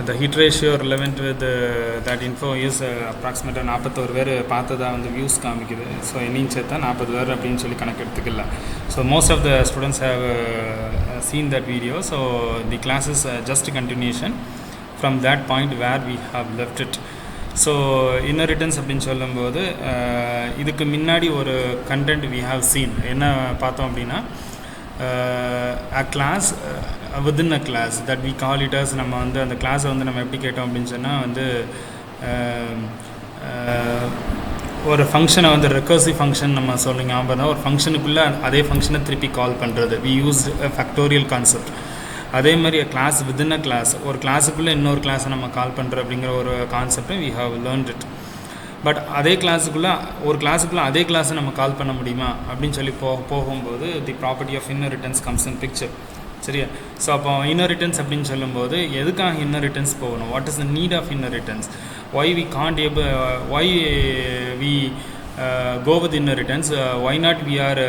the hit ratio relevant with that info is approximately 41 பேர் பார்த்ததா வந்து வியூஸ் காமிக்குது. ஸோ என்னையும் சேர்த்தா 40 பேர் அப்படின்னு சொல்லி கணக்கு எடுத்துக்கல. So most of the students have seen that video. So the class is just a continuation from that point where we have left it. So inheritance அப்படின்னு சொல்லும்போது இதுக்கு முன்னாடி ஒரு கண்டென்ட் we have seen என்ன பார்த்தோம் அப்படின்னா a class within a class that we call it as நம்ம வந்து அந்த கிளாஸை வந்து நம்ம எப்படி கேட்டோம் அப்படின்னு சொன்னால் வந்து ஒரு ஃபங்க்ஷனை வந்து ரெக்கர்சிவ் ஃபங்க்ஷன் நம்ம சொல்லுங்க. அப்போ ஒரு ஃபங்க்ஷனுக்குள்ளே அதே ஃபங்க்ஷனை திருப்பி கால் பண்ணுறது we used a factorial concept. அதே மாதிரி கிளாஸ் வித்தின் அ கிளாஸ் ஒரு கிளாஸுக்குள்ளே இன்னொரு கிளாஸை நம்ம கால் பண்ணுறோம் அப்படிங்கிற ஒரு கான்செப்டை we have learned it. But அதே கிளாஸுக்குள்ளே ஒரு கிளாஸுக்குள்ளே அதே கிளாஸை நம்ம கால் பண்ண முடியுமா அப்படின்னு சொல்லி போகும்போது the property of inheritance comes in picture. சரியா? ஸோ அப்போ இன்னரிட்டன்ஸ் அப்படின்னு சொல்லும்போது எதுக்காக இன்னரிட்டன்ஸ் போகணும்? What is the need of inheritance? Why we can't able why we go with inheritance, why not we are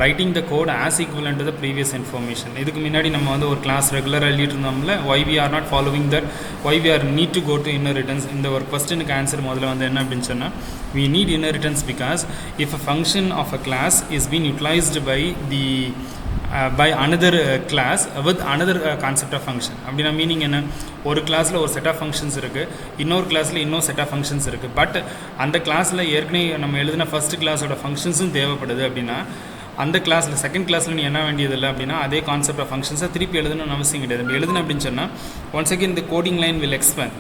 writing the code as equivalent to the previous information. இதுக்கு முன்னாடி நம்ம வந்து ஒரு கிளாஸ் ரெகுலராக எழுதிட்டு இருந்தோம்ல, why we are not following that, why we are need to go to inheritance. இந்த ஒரு கொஸ்டினுக்கு ஆன்சர் முதல்ல வந்து என்ன அப்படின்னு சொன்னால் we need inheritance because if a function of a class is being utilized by another class with another concept of function. அப்படின்னா meaning என்ன? ஒரு கிளாஸில் ஒரு செட் ஆஃப் ஃபங்க்ஷன்ஸ் இருக்குது, இன்னொரு கிளாஸில் இன்னொரு செட் ஆஃப் ஃபங்க்ஷன்ஸ் இருக்குது. பட் அந்த கிளாஸில் ஏற்கனவே நம்ம எழுதின ஃபஸ்ட் கிளாஸோட ஃபங்க்ஷன்ஸும் தேவைப்படுது. அப்படின்னா அந்த கிளாஸில் செகண்ட் கிளாஸில் நீ என்ன வேண்டியதில்லை அப்படின்னா அதே கான்செப்ட் ஆஃப் ஃபங்க்ஷன்ஸை திருப்பி எழுதணும்னு அவசியம் கிடையாது. எழுதுன அப்படின்னு சொன்னால் ஒன்ஸ் அகேன் இந்த கோடிங் லைன் வில் எக்ஸ்பேண்ட்.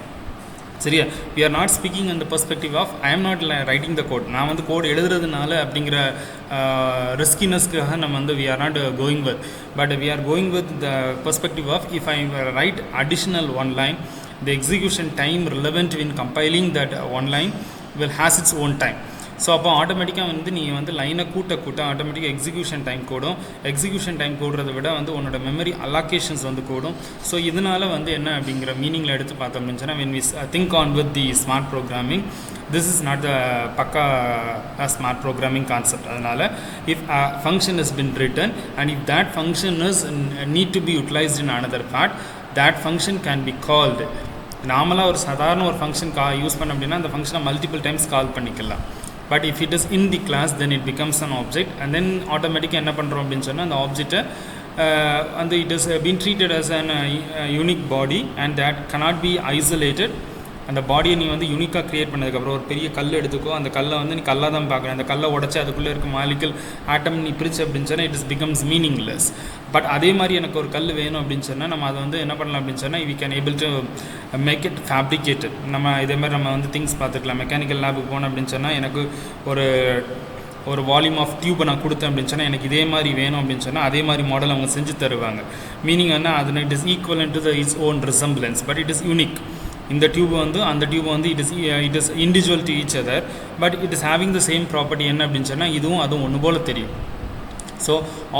சரியா? we are not speaking in the perspective of I am not writing the code. நான் வந்து கோட் எழுதுறதுனால அப்படிங்கிற ரிஸ்கினஸ்க்காக நம்ம வந்து we are not going with, but we are going with the perspective of if I write additional one line, the execution time relevant in compiling that one line will has its own time. So அப்போ ஆட்டோமேட்டிக்காக வந்து நீங்கள் வந்து லைனை கூட்ட ஆட்டோமேட்டிக்காக execution time கூடும். Execution time கூடுறத விட வந்து உன்னோட மெமரி அலாகேஷன்ஸ் வந்து கூடும். ஸோ இதனால் வந்து என்ன அப்படிங்கிற மீனிங்கில் எடுத்து பார்த்தோம் அப்படின்னு சொன்னால் when we think on with the smart programming, this is not the பக்கா smart programming concept. அதனால் if a function has been written and if that function is need to be utilized in another part, that function can be called. நார்மலாக ஒரு சாதாரண ஒரு function use பண்ண அப்படின்னா அந்த ஃபங்க்ஷனை மல்டிபிள் டைம்ஸ் கால் பண்ணிக்கலாம். But if it is in the class, then it becomes an object, and then automatically என்ன பண்ணுறோம் அப்படின்னு சொன்னால் அந்த ஆப்ஜெக்டை and it is been treated as an unique body and that cannot be isolated. அந்த பாடியை நீ வந்து யூனிக்காக க்ரியேட் பண்ணதுக்கப்புறம் ஒரு பெரிய கல் எடுத்துக்கோ, அந்த கல்லை வந்து நீ கல்லாக தான் பார்க்கணும். அந்த கல்லை உடச்சி அதுக்குள்ளே இருக்க மாலிக்கல் ஆட்டம் நீ பிரிச்சு அப்படின்னு சொன்னால் it is becomes meaningless. But அதே மாதிரி எனக்கு ஒரு கல் வேணும் அப்படின்னு சொன்னால் நம்ம அதை வந்து என்ன பண்ணலாம் அப்படின்னு சொன்னால் we can able to make it fabricated. நம்ம இதே மாதிரி நம்ம வந்து திங்ஸ் பார்த்துக்கலாம். மெக்கானிக்கல் லேபுக்கு போனோம் அப்படின்னு சொன்னால் எனக்கு ஒரு வால்யூம் ஆஃப் டியூப்பை நான் கொடுத்தேன் அப்படின்னு சொன்னால் எனக்கு இதே மாதிரி வேணும் அப்படின்னு சொன்னால் அதே மாதிரி மாடல் அவங்க செஞ்சு தருவாங்க. மீனிங் என்ன? அது it is equivalent to the its own resemblance, but it is unique. இந்த டியூப் வந்து அந்த டியூப் வந்து it is individual to each other, but it is having the same property. என்ன அப்படின்னு சொன்னால் இதுவும் அதுவும் ஒன்று போல் தெரியும். ஸோ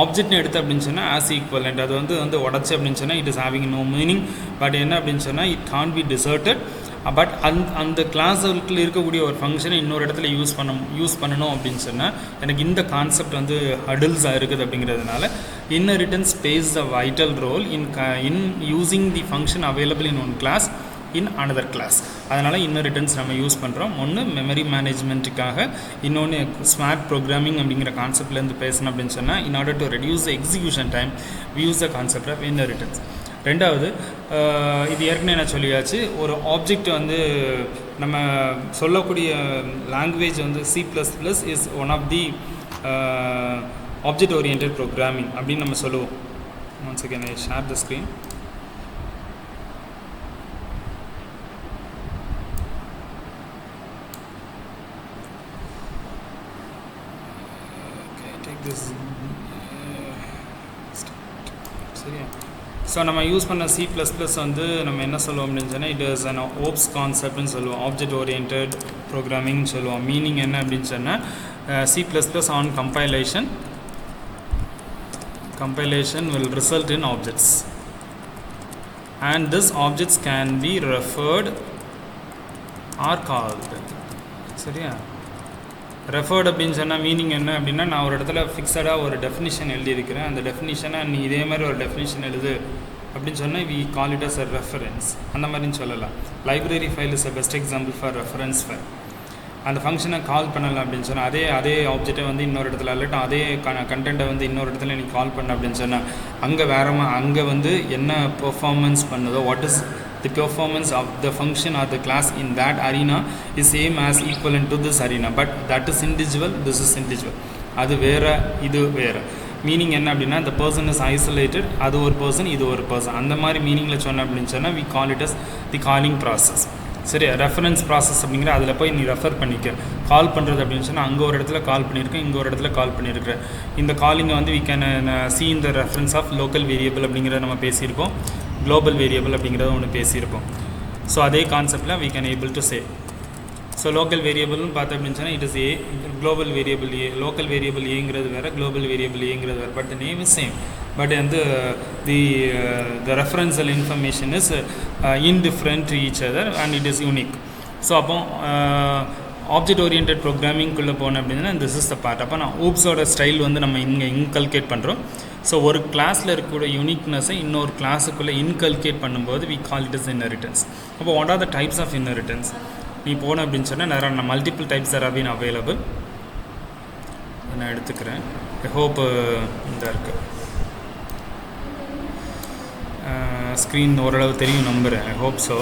ஆப்ஜெக்ட்னு எடுத்து அப்படின்னு சொன்னால் ஆஸ் ஈக்குவலண்ட். அது வந்து உடச்சி அப்படின்னு சொன்னால் it is having no meaning. But என்ன அப்படின்னு சொன்னால் it can be deserted. But அந்த கிளாஸுக்குள்ள இருக்கக்கூடிய ஒரு ஃபங்க்ஷனை இன்னொரு இடத்துல யூஸ் பண்ணணும் அப்படின்னு சொன்னால் எனக்கு இந்த கான்செப்ட் வந்து ஹடில்ஸாக இருக்குது. அப்படிங்கிறதுனால inheritance plays the vital role in using the function available in one class in another class. அதனால் இன்னரிட்டன்ஸ் நம்ம யூஸ் பண்ணுறோம். ஒன்று மெமரி மேனேஜ்மெண்ட்டுக்காக, இன்னொன்று ஸ்மார்ட் ப்ரோக்ராமிங் அப்படிங்கிற கான்செப்ட்லேருந்து பேசணும் அப்படின்னு சொன்னால் in order to reduce the execution time we use the concept of inheritance. ரெண்டாவது, இது ஏற்கனவே நான் சொல்லியாச்சு, ஒரு ஆப்ஜெக்ட் வந்து நம்ம சொல்லக்கூடிய லாங்குவேஜ் வந்து C++ is one of the object oriented programming அப்படின்னு நம்ம சொல்லுவோம். Once again I share the screen. சரியா? ஸோ நம்ம யூஸ் பண்ண C++ வந்து நம்ம என்ன சொல்லுவோம் அப்படின்னு சொன்னால் இட் இஸ் அன் ஓப்ஸ் கான்செப்ட்னு சொல்லுவோம். ஆப்ஜெக்ட் ஓரியன்டட் ப்ரோக்ராமிங் சொல்லுவோம். மீனிங் என்ன அப்படின்னு சொன்னால் C++ on compilation will result in objects and these objects can be referred or called. சரியா? ரெஃபர்ட் அப்படின்னு சொன்னால் மீனிங் என்ன அப்படின்னா நான் ஒரு இடத்துல ஃபிக்ஸடாக ஒரு டெஃபினிஷன் எழுதியிருக்கிறேன். அந்த டெஃபினிஷனை நீ இதே மாதிரி ஒரு டெஃபினிஷன் எழுது அப்படின்னு சொன்னால் we call it as a reference. அந்த மாதிரின்னு சொல்லலாம். Library file is a best example for reference file. அந்த ஃபங்க்ஷனை கால் பண்ணலாம் அப்படின்னு சொன்னால் அதே ஆப்ஜெக்டை வந்து இன்னொரு இடத்துல இல்லாட்டும் அதே கண்டென்ட்டை வந்து இன்னொரு இடத்துல நீ கால் பண்ண அப்படின்னு சொன்னால் அங்கே அங்கே வந்து என்ன பெர்ஃபார்மன்ஸ் பண்ணுதோ what is the performance of the function or the class in that arena is same as equivalent to this arena, but that is individual, this is individual. அது வேறு, இது வேறு. மீனிங் என்ன அப்படின்னா the person is isolated, அது ஒரு person, இது ஒரு பர்சன். அந்த மாதிரி மீனிங்கில் சொன்ன அப்படின்னு சொன்னால் we call it as the calling process. சரி, ரெஃபரன்ஸ் ப்ராசஸ் அப்படிங்கிற அதில் போய் நீ ரெஃபர் பண்ணிக்க. கால் பண்ணுறது அப்படின்னு சொன்னால் அங்கே ஒரு இடத்துல கால் பண்ணியிருக்கேன், இங்கே ஒரு இடத்துல கால் பண்ணியிருக்கிறேன். இந்த காலிங்கை வந்து we can see in the reference of local variable அப்படிங்கிறத நம்ம பேசியிருக்கோம், global variable அப்படிங்கிறத ஒன்று பேசியிருக்கோம். ஸோ அதே கான்செப்டில் we can able to say. So local வேரியபிள்னு பார்த்தோம் அப்படின்னு சொன்னால் it is A, global variable A. Local variable ஏங்கிறது வேறு, குளோபல் வேரியபிள் ஏங்கிறது வேறு, but name is same. But வந்து the referential information is indifferent to each other and it is unique. So அப்போ ஆப்ஜெக்ட் ஓரியன்ட் ப்ரோக்ராமிங்குள்ளே போனோம் அப்படின்னா திஸ் இஸ் த பார்ட். அப்போ நான் ஊப்ஸோட ஸ்டைல் வந்து நம்ம இங்கே இன்கல்கேட் பண்ணுறோம். ஸோ ஒரு கிளாஸில் இருக்கக்கூடிய யூனிக்னஸை இன்னொரு கிளாஸுக்குள்ளே இன்கல்கேட் பண்ணும்போது we call it as inheritance. அப்போ what are the types of inheritance? நீ போன அப்படின்னு சொன்னால் நிறைய multiple types R been available. நான் எடுத்துக்கிறேன். ஐ ஹோப் இந்த இருக்குது ஸ்க்ரீன் ஓரளவு தெரியும் நம்புகிறேன். I hope so.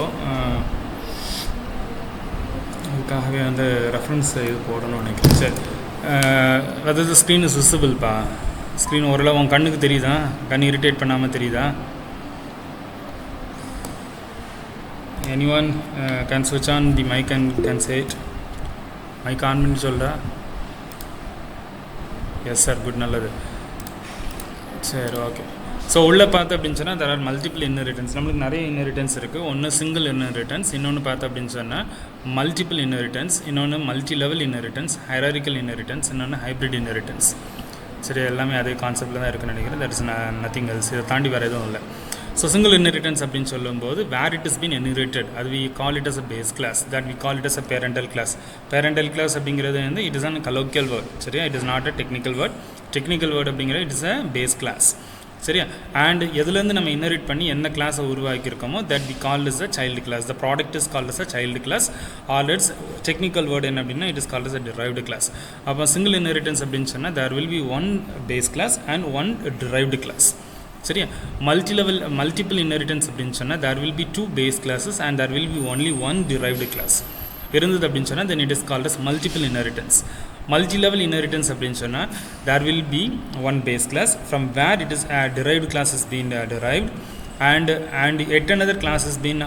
அதுக்காகவே வந்து ரெஃபரன்ஸ் இது போடணும்னு நினைக்கிறேன். சரி, அதாவது ஸ்க்ரீன் இஸ் விசிபிள்ப்பா. ஸ்க்ரீன் ஓரளவு உன் கண்ணுக்கு தெரியுதா? கண் இரிட்டேட் பண்ணாமல் தெரியுதா? anyone can switch on the mic and can say it. mic on பண்ணி சொல்கிறா? எஸ் சார், குட், நல்லது. சரி, ஓகே. ஸோ உள்ளே பார்த்தோம் அப்படின்னு சொன்னால் there are multiple inheritance. நம்மளுக்கு நிறைய இன்ஹெரிட்டன்ஸ் இருக்குது. ஒன்று சிங்கிள் இன்ஹெரிட்டன்ஸ், இன்னொன்று பார்த்தோம் அப்படின்னு சொன்னால் மல்டிபிள் இன்ஹெரிட்டன்ஸ், இன்னொன்று multi level inheritance, hierarchical inheritance, இன்னொன்று ஹைப்ரிட் இன்ஹெரிட்டன்ஸ். சரி, எல்லாமே அதே கான்செப்டில் தான் இருக்குன்னு நினைக்கிறேன். That is nothing else. இதை தாண்டி வேறு எதுவும் இல்லை. ஸோ சிங்கிள் இன்ஹெரிட்டன்ஸ் அப்படின்னு சொல்லும்போது where it is been inherited, அது we call it as a base class, that we call it as a parental class. Parental class அப்படிங்கிறது வந்து it is an colloquial word. சரியா, it is not a technical word. Technical word அப்படிங்கிறது it is a base class. சரியா, and எதுலேருந்து நம்ம inherit பண்ணி என்ன கிளாஸை உருவாக்கியிருக்கோமோ that we call is a child class. The product is called is a child class. Or it's technical word என்ன அப்படின்னா it is called is a derived class. அப்போ சிங்கிள் இன்ஹெரிட்டன்ஸ் அப்படின்னு சொன்னால் there will be one base class and one derived class. சரியா, multiple inheritance அப்படின்னு சொன்னால் there will be 2 base classes and there will be only 1 derived class இருந்தது அப்படின்னு சொன்னால் then it is called as multiple inheritance. Multi level inheritance அப்படின்னு சொன்னால் there will be 1 base class from where it is derived class has been derived and yet another class has been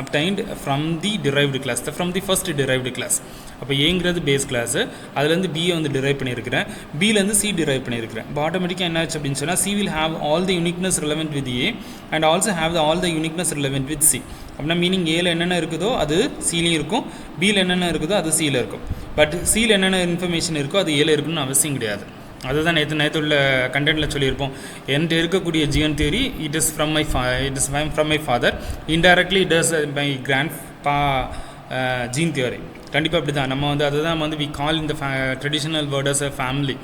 obtained from the derived class, from the first derived class. அப்போ ஏங்கிறது base class, அதுலேருந்து பியை வந்து drive பண்ணியிருக்கிறேன், பியிலேருந்து C drive பண்ணியிருக்கிறேன். இப்போ ஆட்டோமேட்டிக்காக என்ன ஆச்சு அப்படின்னு சொன்னால் C will have all the uniqueness relevant with A and also have all the uniqueness relevant with C. அப்படின்னா மீனிங் ஏல என்னென்ன இருக்குதோ அது சிலையும் இருக்கும், பியில் என்னென்ன இருக்குதோ அது சியில் இருக்கும். பட் சியில் என்னென்ன இன்ஃபர்மேஷன் இருக்கோ அது ஏல இருக்குன்னு அவசியம் கிடையாது. அதுதான் நேற்று உள்ள கண்டென்ட்டில் சொல்லியிருப்போம். என்கிட்ட இருக்கக்கூடிய gene theory it is from my father, indirectly it is my grandpa gene theory. கண்டிப்பாக அப்படி தான் நம்ம வந்து அதுதான் வந்து வி கால் இந்த traditional word as a family.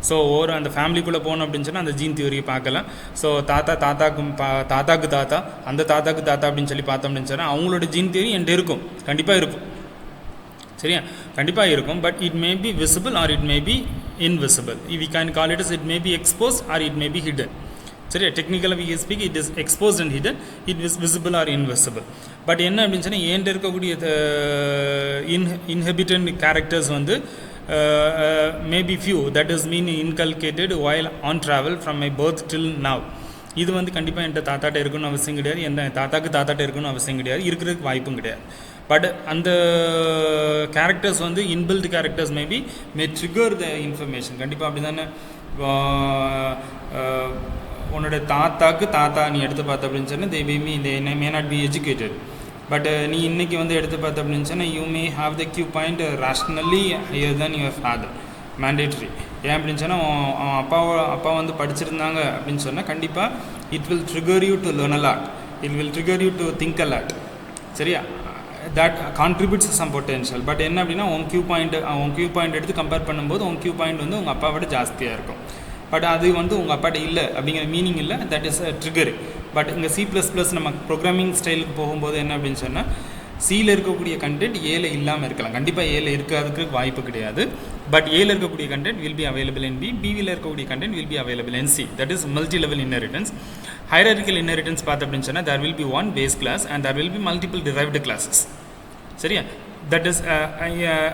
So அந்த ஃபேமிலிக்குள்ளே போனோம் அப்படின்னு சொன்னால் அந்த ஜீன் தியரியை பார்க்கலாம். ஸோ தாத்தாக்கு தாத்தா அந்த தாத்தாக்கு தாத்தா அப்படின்னு சொல்லி பார்த்தோம் அப்படின்னு சொன்னால் அவங்களோட ஜீன் தியரி என்கிட்ட இருக்கும், கண்டிப்பாக இருக்கும். சரியா, கண்டிப்பாக இருக்கும். But it may be visible or it may be invisible. We can call it it may be expose or it may be hidden. சரியா, டெக்னிக்கலாக we speak it is exposed and hidden, it is visible or invisible. But என்ன அப்படின்னு சொன்னால் என்கிட்ட இருக்கக்கூடிய inhabitant characters வந்து maybe few that is mean inculcated while on travel from my birth till now. இது வந்து கண்டிப்பாக என்கிட்ட தாத்தாட்ட இருக்குன்னு அவசியம் கிடையாது, எந்த தாத்தாட்ட இருக்குன்னு அவசியம் கிடையாது, இருக்கிறதுக்கு வாய்ப்பும் கிடையாது. பட் அந்த கேரக்டர்ஸ் வந்து inbuilt characters May trigger the information. கண்டிப்பாக அப்படி தானே. உன்னோட தாத்தாக்கு தாத்தா நீ எடுத்து பார்த்த அப்படின்னு சொன்னால் they may not be educated. But நீ இன்றைக்கி வந்து எடுத்து பார்த்த அப்படின்னு சொன்னால் you may have the Q point rationally higher than your father, mandatory. ஏன் அப்படின்னு சொன்னால் அப்பா வந்து படிச்சிருந்தாங்க அப்படின்னு சொன்னால் கண்டிப்பாக it will trigger you to learn a lot, it will trigger you to think a lot. சரியா, that contributes some potential. But என்ன அப்படின்னா உன் கியூ பாயிண்ட் எடுத்து கம்பேர் பண்ணும்போது உன் கியூ பாயிண்ட் வந்து உங்கள் அப்பாவோட ஜாஸ்தியாக இருக்கும். பட் அது வந்து உங்கள் அப்பாட்ட இல்லை அப்படிங்கிற மீனிங் இல்லை, that is a trigger. But இங்கே C++ நம்ம ப்ரோக்ராமிங் ஸ்டைலுக்கு போகும்போது என்ன அப்படின்னு சொன்னால் சியில் இருக்கக்கூடிய கண்டென்ட் ஏல இல்லாமல் இருக்கலாம், கண்டிப்பாக ஏல இருக்கிறதுக்கு வாய்ப்பு கிடையாது. பட் ஏல இருக்கக்கூடிய content will be available in பியில் இருக்கக்கூடிய content will be available in C. That is multi level inheritance. Hierarchical inheritance பார்த்து அப்படின்னு சொன்னால் there will be one base class and there will be multiple derived classes. சரியா? That is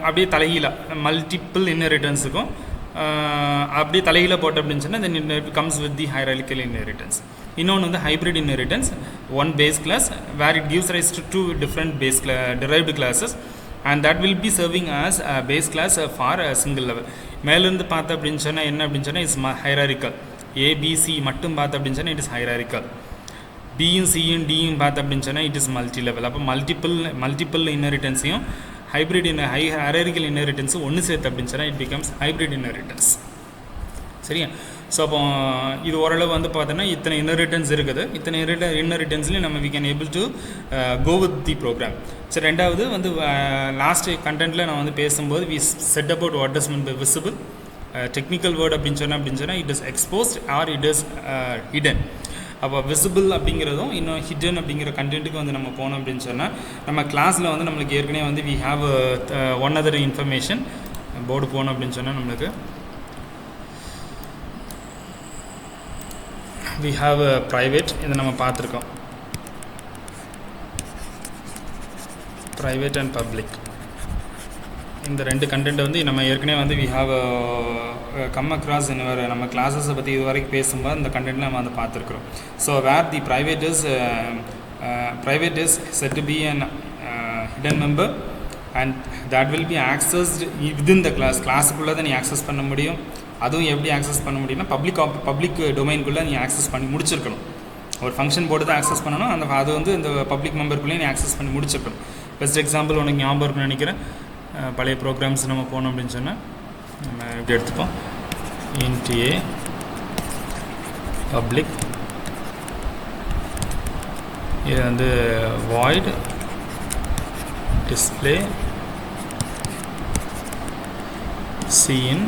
அப்படியே தலைகீழ multiple இன்ஹெரிட்டன்ஸுக்கும் அப்படியே தலைகீழ போட்ட அப்படின்னு சொன்னால் then it comes with the hierarchical inheritance. இன்னொன்று வந்து hybrid inheritance, one base class where it gives rise to two different base derived classes and that will be serving as a base class for a single level. மேலிருந்து பார்த்து அப்படின்னு சொன்னால் என்ன அப்படின்னு சொன்னால் it's hierarchical. ABC மட்டும் பார்த்து அப்படின்னு சொன்னால் இட் இஸ் ஹைரார்கிக்கல். பியும் சியும் டியும் பார்த்து அப்படின்னு சொன்னால் இட் இஸ் மல்டி லெவல். அப்போ மல்டிபிள் இன்ஹெரிட்டன்ஸையும் ஹைரார்கிக்கல் இன்ஹெரிட்டன்ஸும் ஒன்று சேர்த்து அப்படின்னு சொன்னால் இட் பிகம்ஸ் ஹைப்ரிட் இன்ஹெரிட்டன்ஸ். சரியா? ஸோ அப்போ இது ஓரளவு வந்து பார்த்தோன்னா இத்தனை இன்ஹெரிட்டன்ஸ் இருக்குது. இத்தனை இன்ஹெரிட்டன்ஸ்லேயும் நம்ம we can able to go with the program. சரி, ரெண்டாவது வந்து லாஸ்ட் கண்டென்ட்டில் நான் வந்து பேசும்போது we set about what is mean by visible. Technical word அப்படின்னு சொன்னால் it is exposed or it is hidden. அப்போ விசிபிள் அப்படிங்கிறதும் இன்னும் ஹிடன் அப்படிங்கிற கண்டென்ட்டுக்கு வந்து நம்ம போனோம் அப்படின்னு சொன்னால் நம்ம கிளாஸில் வந்து நம்மளுக்கு ஏற்கனவே வந்து we have one other information board போனோம் அப்படின்னு சொன்னால் நம்மளுக்கு we have a private, இதை நம்ம பார்த்துருக்கோம், private and public. இந்த ரெண்டு கண்டென்ட் வந்து நம்ம ஏற்கனவே வந்து we have come across in our நம்ம கிளாஸஸை பற்றி இது வரைக்கும் பேசும்போது இந்த கண்டென்ட் நம்ம வந்து பார்த்துருக்குறோம். So where the private is said to be an hidden member and that will be accessed within the கிளாஸுக்குள்ளே தான் நீ ஆக்சஸ் பண்ண முடியும். அதுவும் எப்படி ஆக்சஸ் பண்ண முடியும்னா பப்ளிக் டொமைனுக்குள்ளே நீ ஆக்சஸ் பண்ணி முடிச்சிருக்கணும். ஒரு ஃபங்க்ஷன் போட்டு தான் ஆக்சஸ் பண்ணணும். அது வந்து இந்த பப்ளிக் மெம்பருக்குள்ளேயே நீ ஆக்சஸ் பண்ணி முடிச்சிருக்கணும். பெஸ்ட் எக்ஸாம்பிள் உனக்கு ஞாபகம் இருக்குன்னு நினைக்கிறேன். பழைய ப்ரோக்ராம்ஸ் நம்ம போனோம் அப்படின்னு சொன்னால் நம்ம எப்படி எடுத்துப்போம், int a பப்ளிக், இது வந்து void display scene.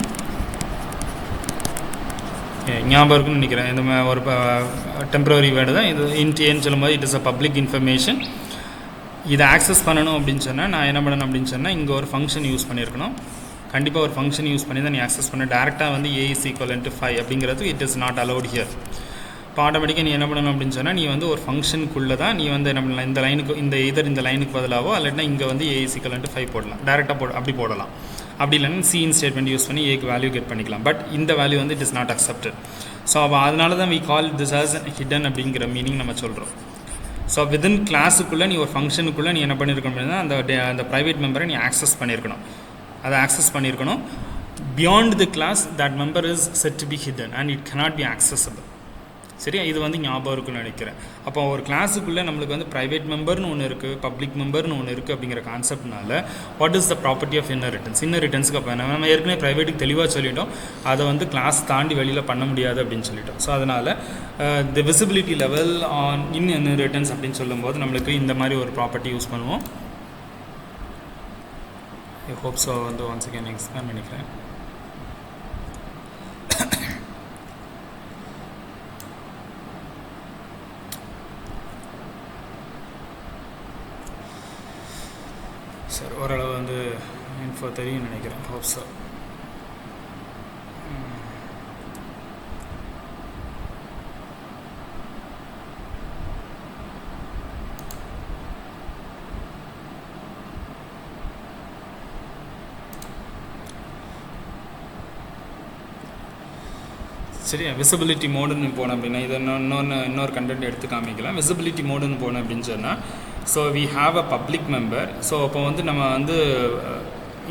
ஞாபகம் இருக்குன்னு நினைக்கிறேன். இந்த ஒரு டெம்பரரி வேர்டு தான் இது. இன்டிஏன்னு சொல்லும்போது it is a public information. இதை ஆக்சஸ் பண்ணணும் அப்படின்னு சொன்னால் நான் என்ன பண்ணணும் அப்படின்னு சொன்னால் இங்கே ஒரு ஃபங்க்ஷன் யூஸ் பண்ணியிருக்கணும். கண்டிப்பாக ஒரு ஃபங்க்ஷன் யூஸ் பண்ணி தான் நீ ஆக்சஸ் பண்ண. டேரெக்டாக வந்து a is equal to 5 அப்படிங்கிறது it is not allowed here. இப்போ ஆட்டோமேட்டிக்காக நீ என்ன பண்ணணும் அப்படின்னு சொன்னால் நீ வந்து ஒரு ஃபங்க்ஷனுக்குள்ளே தான் நீ வந்து என்ன பண்ணலாம், இந்த லைனுக்கு இந்த லைனுக்கு பதிலாவோ இல்லாட்டினா இங்கே வந்து a is equal to 5 போடலாம். டேரெக்டாக அப்படி போடலாம். அப்படி இல்லைன்னா சிஇன் ஸ்டேட்மெண்ட் யூஸ் பண்ணி ஏக்கு வேல்யூ கெட் பண்ணிக்கலாம். பட் இந்த வேல்யூ வந்து it is not accepted. So அப்போ அதனால தான் we call this as hidden அப்படிங்கிற மீனிங் நம்ம சொல்கிறோம். ஸோ வித்தின் கிளாஸுக்குள்ளே நீ ஒரு ஃபங்க்ஷனுக்குள்ளே நீ என்ன பண்ணியிருக்கணும் அப்படின்னா அந்த ப்ரைவேட் மெம்பரை நீ ஆக்சஸ் பண்ணியிருக்கணும். அதை ஆக்சஸ் பண்ணியிருக்கணும். Beyond the class that member is set to be hidden and it cannot be accessible. சரியா? இது வந்து ஞாபகம் இருக்குன்னு நினைக்கிறேன். அப்போ ஒரு கிளாஸுக்குள்ளே நம்மளுக்கு வந்து ப்ரைவேட் மெம்பர்னு ஒன்று இருக்குது, பப்ளிக் மெம்பர்னு ஒன்று இருக்குது அப்படிங்கிற கான்செப்ட்னால what is the property of இன்ஹெரிட்டன்ஸுக்கு அப்போ நம்ம ஏற்கனவே ப்ரைவேட்டுக்கு தெளிவாக சொல்லிட்டோம், அதை வந்து கிளாஸ் தாண்டி வெளியில் பண்ண முடியாது அப்படின்னு சொல்லிட்டோம். ஸோ அதனால் தி விசிபிலிட்டி லெவல் ஆன் இன்ஹெரிட்டன்ஸ் அப்படின்னு சொல்லும்போது நம்மளுக்கு இந்த மாதிரி ஒரு ப்ராப்பர்ட்டி யூஸ் பண்ணுவோம். ஐ ஹோப் ஸோ வந்து ஒன்ஸ் அகேன் எக்ஸ்பிளைன் பண்ணிக்கிறேன். சார் ஓரளவு வந்து இன்ஃபோ தெரியும் நினைக்கிறேன். Hope so. சரியா? விசிபிலிட்டி மோடுன்னு போனோம் அப்படின்னா இதை இன்னொரு கண்டென்ட் எடுத்து காமிக்கலாம். விசிபிலிட்டி மோடுன்னு போனோம் அப்படின்னு சொன்னால் so we have a public member. So அப்போ வந்து நம்ம வந்து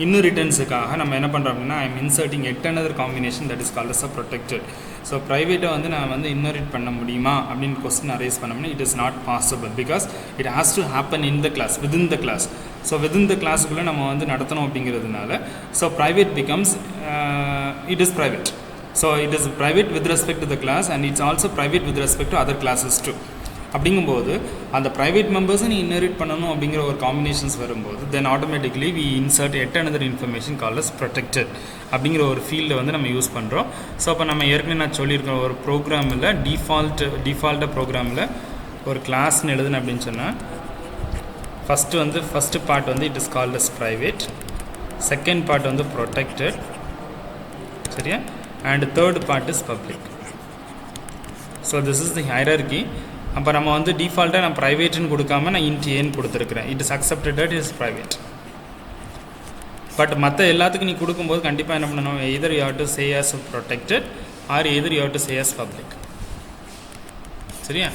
இன்ஹெரிட்டன்ஸுக்காக நம்ம என்ன பண்ணுறோம் அப்படின்னா I am inserting another combination that is called as a protected. So ப்ரைவேட்டை வந்து நான் வந்து இன்ஹெரிட் பண்ண முடியுமா அப்படின்னு கொஸ்டின் அரைஸ் பண்ணோம்னா it is not possible because it has to happen in the class within the class. So within the கிளாஸுக்குள்ளே நம்ம வந்து நடத்தணும் அப்படிங்கிறதுனால so private becomes it is private. So it is private with respect to the class and it's also private with respect to other classes too. அப்படிங்கும்போது அந்த private மெம்பர்ஸை நீ inherit பண்ணணும் அப்படிங்கிற ஒரு காம்பினேஷன்ஸ் வரும்போது then automatically we insert another information called as protected அப்படிங்கிற ஒரு ஃபீல்டை வந்து நம்ம யூஸ் பண்ணுறோம். ஸோ அப்போ நம்ம ஏற்கனவே நான் சொல்லியிருக்கிற ஒரு ப்ரோக்ராமில் டிஃபால்ட்டாக ப்ரோக்ராமில் ஒரு கிளாஸ்னு எழுதுன அப்படின்னு சொன்னால் ஃபஸ்ட்டு பார்ட் வந்து it is called as private, second part வந்து ப்ரொடெக்டட், சரியா, and third part is public. So this is the hierarchy. அப்போ நம்ம வந்து டிஃபால்ட்டாக நான் ப்ரைவேட்டுன்னு கொடுக்காம நான் இன்ட் ஏன்னு கொடுத்துருக்குறேன். It is accepted that is private. But மற்ற எல்லாத்துக்கும் நீ கொடுக்கும்போது கண்டிப்பாக என்ன பண்ணணும், either you have to say as protected or either you have to say as public. சரியா?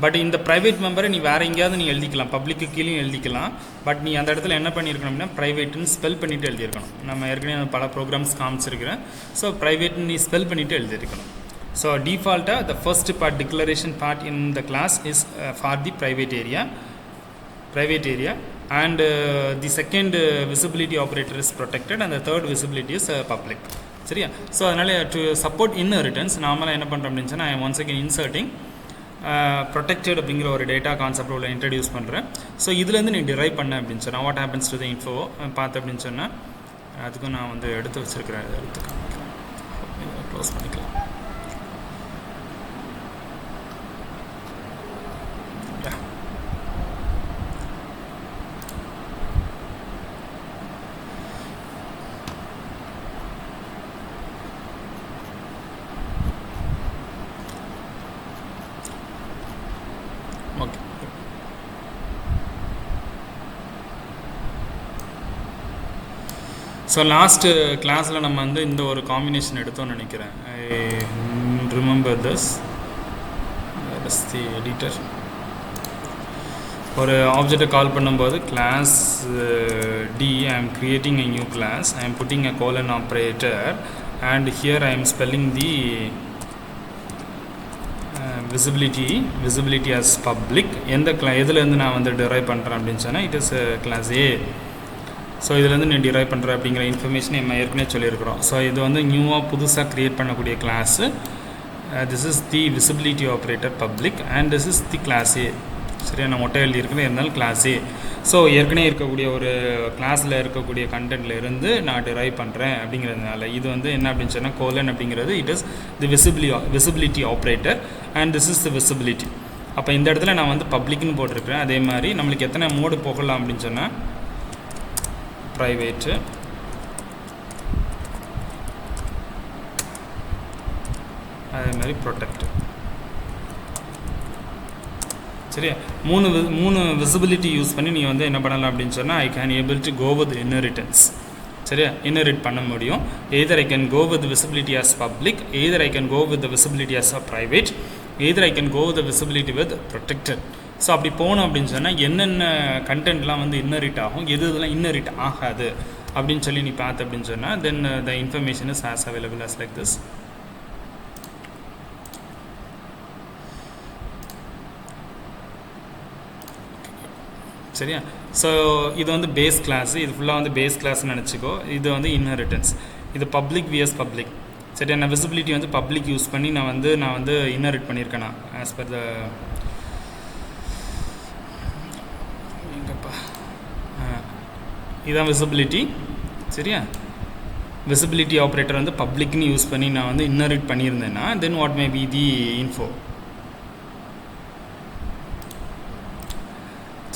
பட் இந்த ப்ரைவேட் மெம்பரை நீ வேறு எங்கேயாவது நீ எழுதிக்கலாம், பப்ளிக்கு கீழே எழுதிக்கலாம். பட் நீ அந்த இடத்துல என்ன பண்ணியிருக்கணும் அப்படின்னா ப்ரைவேட்டுன்னு ஸ்பெல் பண்ணிவிட்டு எழுதியிருக்கணும். நம்ம ஏற்கனவே பல ப்ரோக்ராம்ஸ் காமிச்சிருக்கிறேன். ஸோ ப்ரைவேட்னு நீ ஸ்பெல் பண்ணிவிட்டு எழுதியிருக்கணும். So default the first part declaration part in the class is for the private area and the second visibility operator is protected and the third visibility is public. சரியா? So அதனால் to support inheritance நார்மலாக என்ன பண்ணுறோம் அப்படின்னு சொன்னால் I am once again inserting protected அப்படிங்கிற ஒரு data concept உள்ள இன்ட்ரடியூஸ் பண்ணுறேன். ஸோ இதுலேருந்து நீ டிரைவ் பண்ண அப்படின்னு சொன்னால் what happens to the info பார்த்து அப்படின்னு சொன்னால் அதுக்கும் நான் வந்து எடுத்து வச்சுருக்கிறேன். எடுத்து காமிக்கிறேன், க்ளோஸ் பண்ணிக்கலாம். ஓகே, ஸோ லாஸ்ட்டு கிளாஸில் நம்ம வந்து இந்த ஒரு காம்பினேஷன் எடுத்தோம்னு நினைக்கிறேன். I remember this the editor. ஒரு ஆப்ஜெக்டை கால் பண்ணும்போது class D I am creating a new class, I am putting a colon operator and here I am spelling the visibility as public. எந்த எதுலேருந்து நான் வந்து டிரைவ் பண்ணுறேன் அப்படின்னு சொன்னால் it is class A. So இதுலேருந்து நீ டிரைவ் பண்ணுற அப்படிங்கிற இன்ஃபர்மேஷன் நம்ம ஏற்கனவே சொல்லியிருக்கிறோம். ஸோ இது வந்து நியூவாக புதுசாக க்ரியேட் பண்ணக்கூடிய class. This is the visibility operator public and this is the class A. சரியா? நான் ஒட்டை எழுதியிருக்கிறேன், இருந்தாலும் கிளாஸ் ஏ. ஸோ ஏற்கனவே இருக்கக்கூடிய ஒரு கிளாஸில் இருக்கக்கூடிய கண்டென்ட்டில் இருந்து நான் டிரைவ் பண்ணுறேன் அப்படிங்கிறதுனால இது வந்து என்ன அப்படின்னு சொன்னால் கோலன் அப்படிங்கிறது it is the visibility operator and this is the visibility. அப்போ இந்த இடத்துல நான் வந்து பப்ளிக்னு போட்டிருக்கிறேன். அதே மாதிரி நம்மளுக்கு எத்தனை மோடு போகலாம் அப்படின்னு சொன்னால் ப்ரைவேட்டு, அதே மாதிரி ப்ரொடெக்ட். சரியா? மூணு விசிபிலிட்டி யூஸ் பண்ணி நீ வந்து என்ன பண்ணலாம் அப்படின்னு சொன்னால் I can able to go with inheritance. சரியா? இன்ஹெரிட் பண்ண முடியும். Either I can go with visibility as public, either I can go with visibility as a private, either I can go with visibility with protected. So அப்படி போனோம் அப்படின்னு சொன்னால் என்னென்ன கண்டென்ட்லாம் வந்து inherit ஆகும், இதெல்லாம் இன்னரிட் ஆகாது அப்படின்னு சொல்லி நீ பார்த்து அப்படின்னு சொன்னால் then the information is as available as like this. சரியா? ஸோ இது வந்து பேஸ் கிளாஸு, இது ஃபுல்லாக வந்து பேஸ் கிளாஸ்ன்னு நினச்சிக்கோ. இது வந்து இன்ஹெரிட்டன்ஸ், இது பப்ளிக் விஎஸ் பப்ளிக். சரியா? நான் விசிபிலிட்டி வந்து பப்ளிக் யூஸ் பண்ணி நான் வந்து இன்ஹெரிட் பண்ணியிருக்கேன் நான் ஆஸ் பர் த எங்கப்பா இதுதான் விசிபிலிட்டி. சரியா? விசிபிலிட்டி ஆப்ரேட்டர் வந்து பப்ளிக்னு யூஸ் பண்ணி நான் வந்து இன்ஹெரிட் பண்ணியிருந்தேன்னா then what may be the info.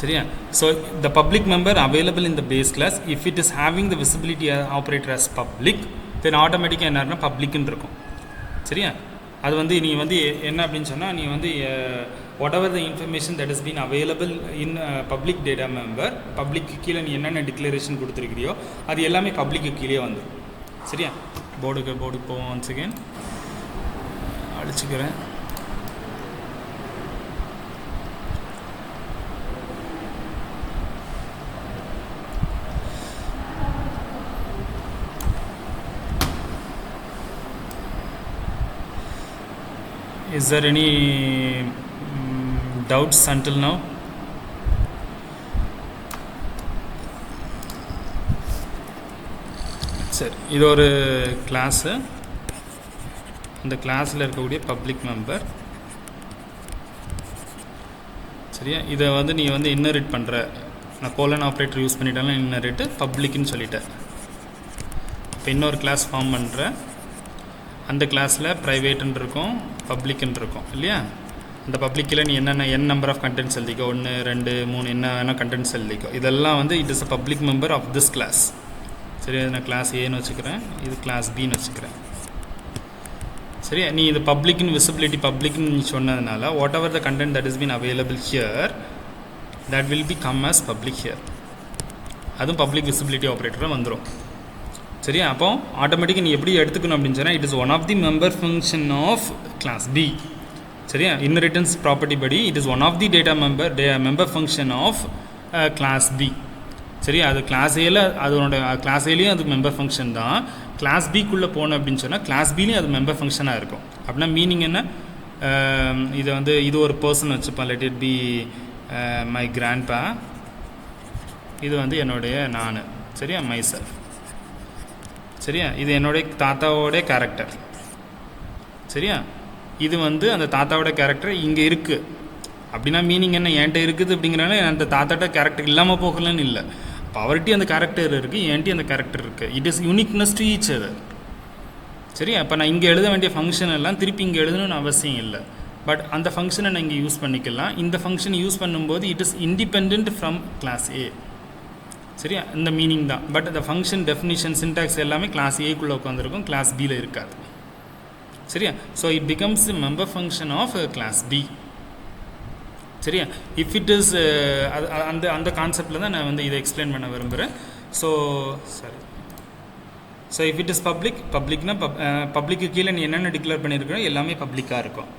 சரியா? So the public member available in the base class if it is having the visibility operator as public then automatically என்ன பப்ளிக்னு இருக்கும். சரியா? அது வந்து நீ வந்து என்ன அப்படின்னு சொன்னால் நீ வந்து whatever the information that has been available in public data member, பப்ளிக்கு கீழே நீ என்னென்ன டிக்ளரேஷன் கொடுத்துருக்கிறியோ அது எல்லாமே பப்ளிக்கு கீழே வந்துடும். சரியா? போர்டுக்கு போவோம். ஒன்ஸ் அகேன் அடிச்சுக்கிறேன். Is there any doubts until now? சரி, இது ஒரு கிளாஸு. இந்த கிளாஸில் இருக்கக்கூடிய பப்ளிக் மெம்பர். சரியா? இதை வந்து நீ வந்து இன்னரிட் பண்ணுற, நான் கோலன் ஆப்ரேட்டர் யூஸ் பண்ணிட்டாலும் இன்னரிட்டு பப்ளிக்னு சொல்லிட்டேன். இப்போ இன்னொரு கிளாஸ் ஃபார்ம் பண்ணுற, அந்த கிளாஸில் ப்ரைவேட்டுன்னு இருக்கும், பப்ளிக்குன்னு இருக்கும் இல்லையா? அந்த பப்ளிக்கில் நீ என்னென்ன n நம்பர் ஆஃப் கண்டென்ட்ஸ் எழுதிக்கோ, 1 2 3 என்ன வேணால் கண்டென்ட்ஸ் எழுதிக்கோ. இதெல்லாம் வந்து it is a public member of this class. சரி, நான் கிளாஸ் ஏன்னு வச்சுக்கிறேன், இது கிளாஸ் பின்னு வச்சுக்கிறேன். சரி, நீ இது பப்ளிக்னு விசிபிலிட்டி பப்ளிக்னு நீ சொன்னதுனால whatever the content that is been available here that will become as public here. அதுவும் பப்ளிக் விசிபிலிட்டி ஆப்ரேட்டராக வந்துடும். சரியா, அப்போ ஆட்டோமேட்டிக்காக நீ எப்படி எடுத்துக்கணும் அப்படின்னு சொன்னால் it is one of the member function of class B. சரியா, இன்ஹெரிட்டன்ஸ் ப்ராப்பர்ட்டி படி it is one of the member function of class B. சரியா, அது கிளாஸ் ஏல அதனோட கிளாஸ் ஏலேயும் அது மெம்பர் ஃபங்க்ஷன் தான். கிளாஸ் பிக்குள்ளே போனோம் அப்படின்னு சொன்னால் கிளாஸ் பிலையும் அது மெம்பர் ஃபங்க்ஷனாக இருக்கும். அப்படின்னா மீனிங் என்ன, இதை வந்து இது ஒரு பர்சன் வச்சுப்போம், let it be my grandpa. இது வந்து என்னுடைய நான். சரியா, மை செல்ஃப். சரியா, இது என்னுடைய தாத்தாவோட கேரக்டர். சரியா, இது வந்து அந்த தாத்தாவோட கேரக்டர் இங்கே இருக்குது. அப்படின்னா மீனிங் என்ன, என்கிட்ட இருக்குது அப்படிங்கிறனால அந்த தாத்தாட்ட கேரக்டர் இல்லாமல் போகலன்னு இல்லை. இப்போ அவர்கிட்டையும் அந்த கேரக்டர் இருக்குது, என்கிட்டையும் அந்த கேரக்டர் இருக்குது. It is uniqueness to each other. சரி, அப்போ நான் இங்கே எழுத வேண்டிய ஃபங்க்ஷன் எல்லாம் திருப்பி இங்கே எழுதணும்னு அவசியம் இல்லை. பட் அந்த ஃபங்க்ஷனை நான் இங்கே யூஸ் பண்ணிக்கலாம். இந்த ஃபங்க்ஷன் யூஸ் பண்ணும்போது it is independent from class A. சரியா, இந்த மீனிங் தான். பட் அந்த ஃபங்க்ஷன் டெஃபினிஷன் சின்டாக்ஸ் எல்லாமே கிளாஸ் ஏக்குள்ளே உட்காந்துருக்கும், கிளாஸ் பியில் இருக்காது. சரியா, so it becomes member function of class B. சரியா, இஃப் இட் இஸ் அந்த அந்த கான்செப்டில் தான் நான் வந்து இதை எக்ஸ்பிளைன் பண்ண விரும்புகிறேன். ஸோ சரி, ஸோ இஃப் இட் இஸ் பப்ளிக்னா பப்ளிக்கு கீழே நீ என்னென்ன டிக்ளேர் பண்ணியிருக்கிறோ எல்லாமே பப்ளிக்காக இருக்கும்.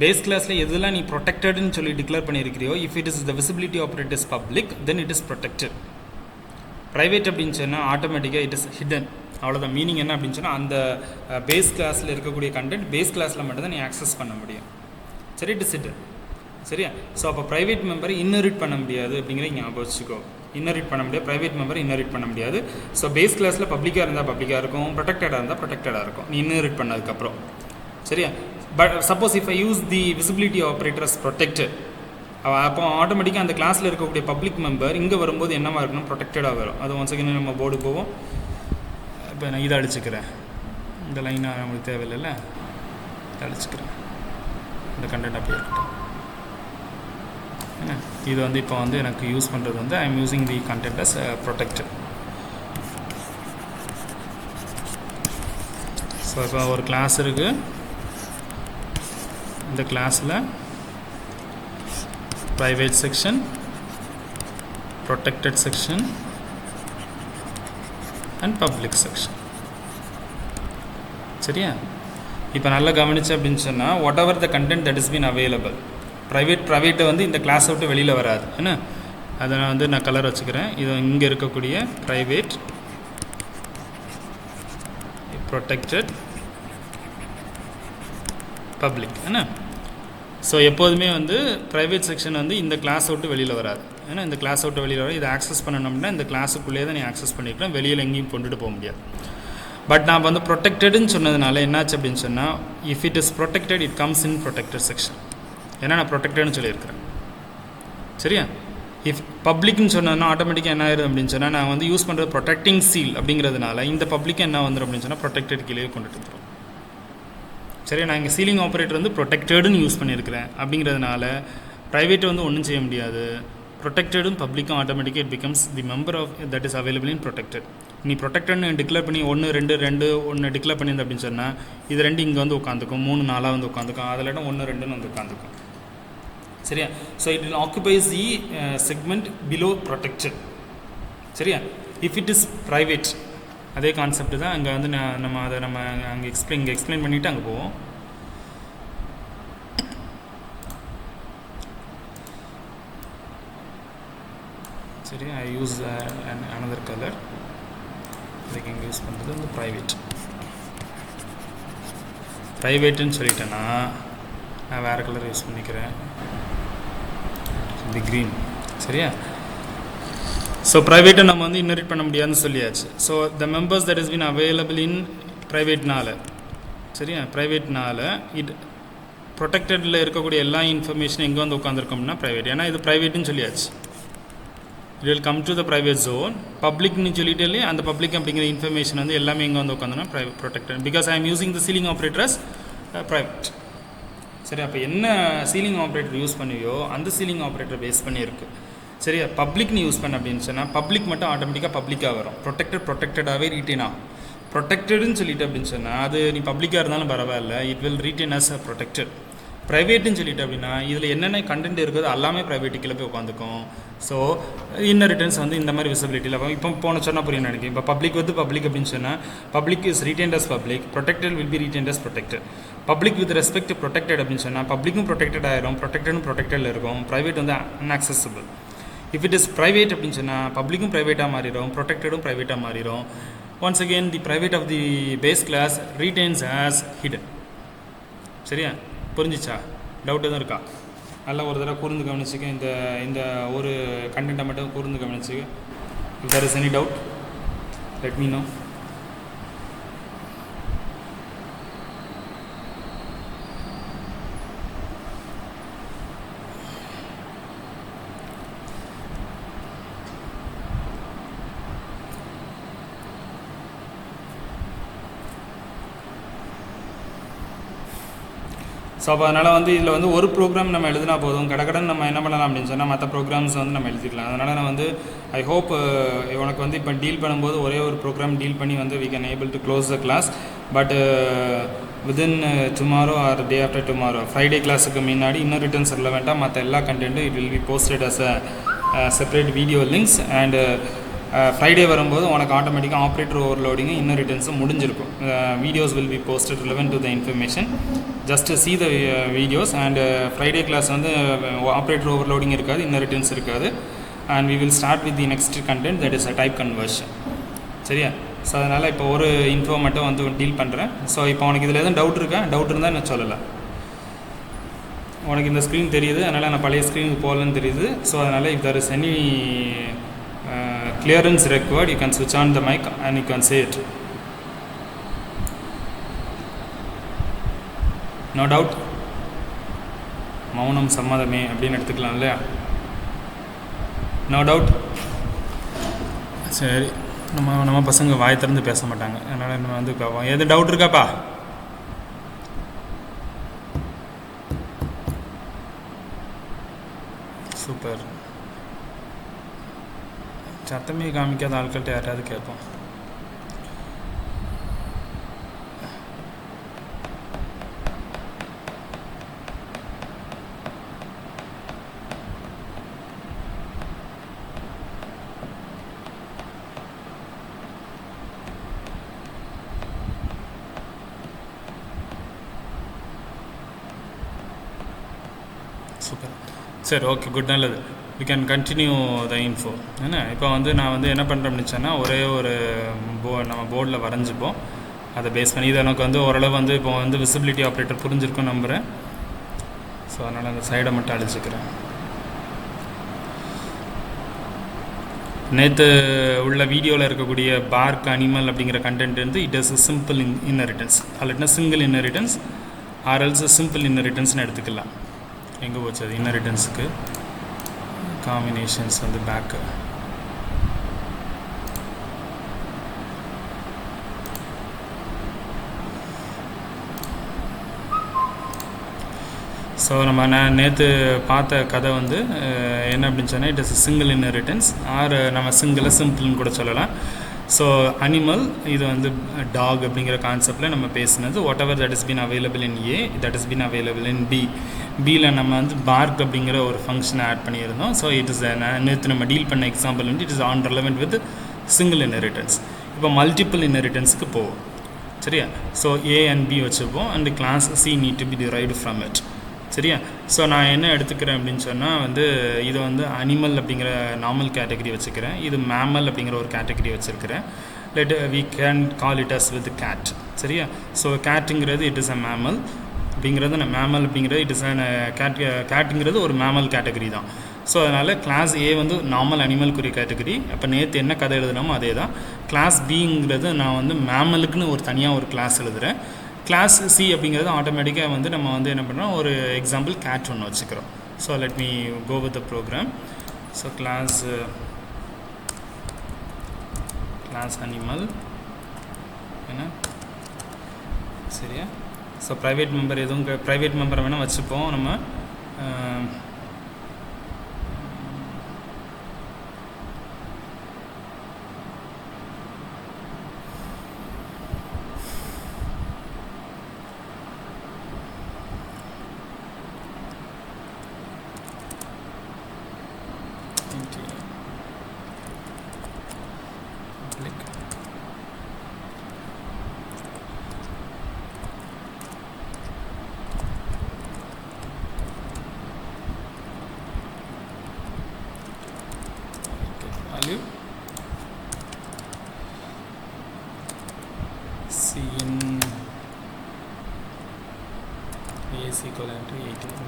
பேஸ் கிளாஸில் எதெல்லாம் நீ ப்ரொடெக்டட்னு சொல்லி டிக்ளேர் பண்ணியிருக்கிறியோ, if it is the visibility operate is public then it is protected. Private அப்படின்னு சொன்னால் ஆட்டோமேட்டிக்காக இட் இஸ் ஹிடன். அவ்வளோதான் மீனிங். என்ன அப்படின்னு சொன்னால் அந்த பேஸ் கிளாஸில் இருக்கக்கூடிய கண்டென்ட் பேஸ் கிளாஸில் மட்டும் தான் நீ ஆக்சஸ் பண்ண முடியும். சரி, இட் இஸ் ஹிடன். சரியா, ஸோ அப்போ ப்ரைவேட் மெம்பரை இன்னரிட் பண்ண முடியாது அப்படிங்கிறத ஞாபகம் வச்சுக்கோ. இன்னரிட் பண்ண முடியாது, ப்ரைவேட் மெம்பரை இன்னரிட் பண்ண முடியாது. ஸோ பேஸ் கிளாஸில் பப்ளிக்காக இருந்தால் பப்ளிக்காக இருக்கும், ப்ரொடெக்டடாக இருந்தால் ப்ரொடெக்டடாக இருக்கும் நீ இன்னரிட் பண்ணதுக்கப்புறம். சரியா, but suppose if I use the visibility operator as protected, அப்போ ஆட்டோமேட்டிக்காக அந்த கிளாஸில் இருக்கக்கூடிய பப்ளிக் மெம்பர் இங்கே வரும்போது என்னவா இருக்கணும், ப்ரொடெக்டடாக வரும். அது ஒன் செகண்ட் நம்ம போர்டு போவோம். இப்போ நான் இதை அழிச்சிக்கிறேன், இந்த லைனாக நம்மளுக்கு தேவையில்லைல்ல, அழிச்சிக்கிறேன். இந்த கண்டென்ட் அப்படியே இருக்கட்டும். என்ன இது வந்து இப்போ வந்து எனக்கு யூஸ் பண்ணுறது வந்து I am using the content as protected. So இப்போ ஒரு கிளாஸ் இருக்குது, இந்த கிளாஸில் private section, protected section and public section. சரியா, இப்போ நல்லா கவனிச்சு அப்படின்னு சொன்னால் whatever the content that is been available, ப்ரைவேட்டை வந்து இந்த கிளாஸை விட்டு வெளியில் வராது. என்ன அதை நான் வந்து நான் கலர் வச்சுக்கிறேன். இது இங்கே இருக்கக்கூடிய ப்ரைவேட், ப்ரொடெக்டட், பப்ளிக். என்ன ஸோ எப்போதுமே வந்து ப்ரைவேட் செக்ஷன் வந்து இந்த கிளாஸை விட்டு வெளியில் வராது. ஏன்னா இந்த கிளாஸை விட்டு வெளியில் வராது. இதை ஆக்சஸ் பண்ணணும்னா இந்த கிளாஸுக்குள்ளேயே தான் நீ ஆக்சஸ் பண்ணிக்கலாம், வெளியில் எங்கேயும் கொண்டுட்டு போக முடியாது. பட் நான் வந்து ப்ரொடெக்டடுன்னு சொன்னதுனால என்னாச்சு அப்படின்னு சொன்னால் if it is protected it comes in protected section. ஏன்னா நான் ப்ரொடெக்டட்னு சொல்லியிருக்கிறேன். சரியா, இஃப் பப்ளிக்னு சொன்னதுன்னா ஆட்டோமேட்டிக்காக என்ன ஆயிடுது அப்படின்னு சொன்னால் நான் வந்து யூஸ் பண்ணுறது ப்ரொடெக்டிங் சீல் அப்படிங்கிறதுனால இந்த பப்ளிக் என்ன வந்துடும் அப்படின்னு சொன்னால் ப்ரொடெக்டட் கீழே கொண்டுட்டு வந்துடும். சரி, நான் இங்கே சீலிங் ஆப்ரேட்டர் வந்து ப்ரொடெக்டடுன்னு யூஸ் பண்ணியிருக்கிறேன் அப்படிங்கிறதுனால ப்ரைவேட்டை வந்து ஒன்றும் செய்ய முடியாது. ப்ரொடெக்டடும் பப்ளிக்கும் ஆட்டோமேட்டிக்காக it becomes the member of that is available in protected. நீ ப்ரொடெக்டட்னு டிக்ளேர் பண்ணி 1 2 2 1 டிக்ளேர் பண்ணியிருந்த அப்படின்னு சொன்னால் இது 2 இங்கே வந்து உட்காந்துக்கும், 3 4 வந்து உட்காந்துக்கும், அதில் 1 2ன்னு வந்து உட்காந்துக்கும். சரியா, so it will occupies the segment below protected. சரியா, இஃப் இட் இஸ் ப்ரைவேட் அதே கான்செப்ட் தான் அங்கே வந்து நம்ம அதை நம்ம அங்கே எக்ஸ்பிளைன் பண்ணிவிட்டு அங்கே போவோம். சரி, ஐ யூஸ் அனதர் கலர். இதுக்கு இங்கே யூஸ் பண்ணுறது வந்து ப்ரைவேட்டுன்னு சொல்லிட்டேன்னா நான் வேறு கலர் யூஸ் பண்ணிக்கிறேன், தி க்ரீன். சரியா, ஸோ ப்ரைவேட்டை நம்ம வந்து இன்னரிட் பண்ண முடியாதுன்னு சொல்லியாச்சு. So the members that is been available in ப்ரைவேட்னால, சரியா, ப்ரைவேட்னால இட் ப்ரொடெக்டடில் இருக்கக்கூடிய எல்லா இன்ஃபர்மேஷனும் எங்கே வந்து உட்காந்துருக்கோம்னா ப்ரைவேட். ஏன்னா இது ப்ரைவேட்டுன்னு சொல்லியாச்சு. It will come to the private zone. பப்ளிக்னு சொல்லிட்டு அந்த பப்ளிக் அப்படிங்கிற இன்ஃபர்மேஷன் வந்து எல்லாமே எங்கே வந்து உட்காந்துனா private protected. Because I am using the ceiling operators private. சரி, அப்போ என்ன சீலிங் ஆப்ரேட்டர் யூஸ் பண்ணுவியோ அந்த சீலிங் ஆப்ரேட்டர் பேஸ் பண்ணியிருக்கு. சரியா, பப்ளிக்னு யூஸ் பண்ண அப்படின்னு சொன்னால் பப்ளிக் மட்டும் ஆட்டோமேட்டிக்காக பப்ளிக்காக வரும். ப்ரொடெக்டடாகவே ரீட்டைன் ஆகும். ப்ரொடெக்டடுன்னு சொல்லிட்டு அப்படின்னு சொன்னால் அது நீ பப்ளிக்காக இருந்தாலும் பரவாயில்ல, it will retain as a protected. ப்ரைவேட்டுன்னு சொல்லிட்டு அப்படின்னா இதில் என்னென்ன கண்டென்ட் இருக்குதோ எல்லாமே ப்ரைவேட்டுக்குள்ளே போய் உட்காந்துக்கும். ஸோ இன்னரிட்டன்ஸ் வந்து இந்த மாதிரி விசிபிலிட்டியில் இப்போ போன சொன்னால் புரியும் நினைக்கிறேன். இப்போ பப்ளிக் வந்து பப்ளிக் அப்படின்னு சொன்னால் public is retained as public, protected will be retained as protected. Public with respect protected அப்படின்னு சொன்னால் பப்ளிக்கும் ப்ரொடெக்டட் ஆயிரும், ப்ரொடெக்டடில் இருக்கும். ப்ரைவேட் வந்து unaccessible. If it is private அப்படின்னு சொன்னால் பப்ளிக்கும் ப்ரைவேட்டாக மாறிடும், ப்ரொடெக்டடும் ப்ரைவேட்டாக மாறிடும். Once again the private of the base class retains as hidden. சரியா, புரிஞ்சிச்சா? டவுட் எதுவும் இருக்கா? நல்லா ஒரு தடவை கூர்ந்து கவனிச்சுக்க. இந்த ஒரு கண்டென்ட்டை மட்டும் கூர்ந்து கவனிச்சுக்க. If there is any doubt let me know. So அப்போ அதனால் வந்து இதில் வந்து ஒரு ப்ரோக்ராம் நம்ம எழுதினா போதும், கடகடன் நம்ம என்ன பண்ணலாம் அப்படின்னு சொன்னால் மற்ற ப்ரோக்ராம்ஸ் வந்து நம்ம எழுதிக்கலாம். அதனால் நான் வந்து ஐ ஹோப் உனக்கு வந்து இப்போ டீல் பண்ணும்போது ஒரே ஒரு ப்ரோக்ராம் டீல் பண்ணி வந்து we can able to close the class. But within tomorrow or day after tomorrow Friday கிளாஸுக்கு முன்னாடி இன்னும் ரிட்டர்ன்ஸ் ரிலவெண்ட்டாக மற்ற எல்லா கண்டென்ட்டும் it will be posted as a separate video links. And Friday வரும்போது உனக்கு ஆட்டோமேட்டிக்காக ஆப்ரேட்டர் ஓவர்லோடிங்கு இன்னும் ரிட்டர்ன்ஸும் முடிஞ்சிருக்கும். Videos will be posted relevant to the information. Just see the videos. and Friday class வந்து ஆப்ரேட்டர் ஓவர்லோடிங் இருக்காது, இன்னும் ரிட்டர்ன்ஸ் இருக்காது. and we will start with the next content, that is a type conversion. சரியா? So அதனால் இப்போ ஒரு info மட்டும் வந்து டீல் பண்ணுறேன். ஸோ இப்போ உனக்கு இதில் எதுவும் டவுட் இருக்கா? டவுட் இருந்தால் நான் சொல்லலாம். உனக்கு இந்த ஸ்க்ரீன் தெரியுது, அதனால் நான் பழைய ஸ்க்ரீனுக்கு போகலன்னு தெரியுது. ஸோ அதனால் if there is any clearance required, you can switch on the mic and you can say it. No doubt. மௌனம் சம்மதமே அப்படின்னு எடுத்துக்கலாம் இல்லையா? No doubt. சரி, நம்ம பசங்க வாய் திறந்து பேச மாட்டாங்க, அதனால் நம்ம வந்து எது டவுட் இருக்காப்பா? சூப்பர். சத்தமே காமிக்காத ஆட்கள்கிட்ட யாராவது கேட்போம். சூப்பர். சரி, ஓகே, குட், நல்லது. We can continue the info. ஏன்னா இப்போ வந்து நான் வந்து என்ன பண்ணுறேன்னு சொன்னால் ஒரே ஒரு நம்ம போர்டில் வரைஞ்சிப்போம். அதை பேஸ் பண்ணி இது எனக்கு வந்து ஓரளவு வந்து இப்போ வந்து விசிபிலிட்டி ஆப்ரேட்டர் புரிஞ்சிருக்குன்னு நம்புகிறேன். ஸோ அதனால் அந்த சைடை மட்டும் அழிச்சிக்கிறேன். நேற்று உள்ள வீடியோவில் இருக்கக்கூடிய பார்க் அனிமல் அப்படிங்கிற கண்டென்ட் வந்து இட் இஸ் சிம்பிள் இன்னரிட்டன்ஸ், அல்லட்னா சிங்கிள் இன்னரிட்டன்ஸ் ஆர்எல்ஸ் சிம்பிள் இன்னரிட்டன்ஸ்னு எடுத்துக்கலாம். எங்கே போச்சு அது? இன்னரிட்டன்ஸுக்கு காம்பினேஷன்ஸ் வந்து பேக்கு. ஸோ நம்ம நேற்று பார்த்த கதை வந்து என்ன அப்படின்னு சொன்னால் it is single inheritance or நம்ம சிங்கிளை சிம்பிள்னு கூட சொல்லலாம். ஸோ அனிமல் இது வந்து டாக் அப்படிங்கிற கான்செப்டில் நம்ம பேசினது. Whatever that is been available in A, that is been available in B. பியில் நம்ம வந்து பார்க் அப்படிங்கிற ஒரு ஃபங்க்ஷனை ஆட் பண்ணியிருந்தோம். ஸோ இட் இஸ் நேற்று நம்ம டீல் பண்ண எக்ஸாம்பிள் வந்து it is on relevant with single inheritance. இப்போ மல்டிபிள் இன்னரிட்டன்ஸுக்கு போவோம். சரியா? ஸோ ஏ அண்ட் பி வச்சுப்போம் and class C need to be derived from it. சரியா? ஸோ நான் என்ன எடுத்துக்கிறேன் அப்படின்னு சொன்னால் வந்து இது வந்து அனிமல் அப்படிங்கிற நார்மல் கேட்டகரி வச்சுக்கிறேன். இது மேமல் அப்படிங்கிற ஒரு கேட்டகரி வச்சுருக்கிறேன். Let we can call it as with cat. சரியா? ஸோ கேட்டுங்கிறது இட் இஸ் அ மேமல் அப்படிங்கிறது மேமல் அப்படிங்கிறது இட் இஸ் அ கேட்டுங்கிறது ஒரு மேமல் கேட்டகரி தான். ஸோ அதனால் கிளாஸ் ஏ வந்து நார்மல் அனிமலுக்குரிய கேட்டகரி. அப்போ நேற்று என்ன கதை எழுதுனோமோ அதே தான். கிளாஸ் பிங்கிறது நான் வந்து மேமலுக்குன்னு ஒரு தனியாக ஒரு கிளாஸ் எழுதுகிறேன். கிளாஸ் சி அப்படிங்கிறது ஆட்டோமேட்டிக்காக வந்து நம்ம வந்து என்ன பண்ணுறோம், ஒரு எக்ஸாம்பிள் கேட் ஒன்று வச்சுக்கிறோம். So let me go with the program. So class animal என்ன சரியா? ஸோ ப்ரைவேட் மெம்பர் எதுவும் ப்ரைவேட் மெம்பரை வேணால் வச்சுப்போம் நம்ம.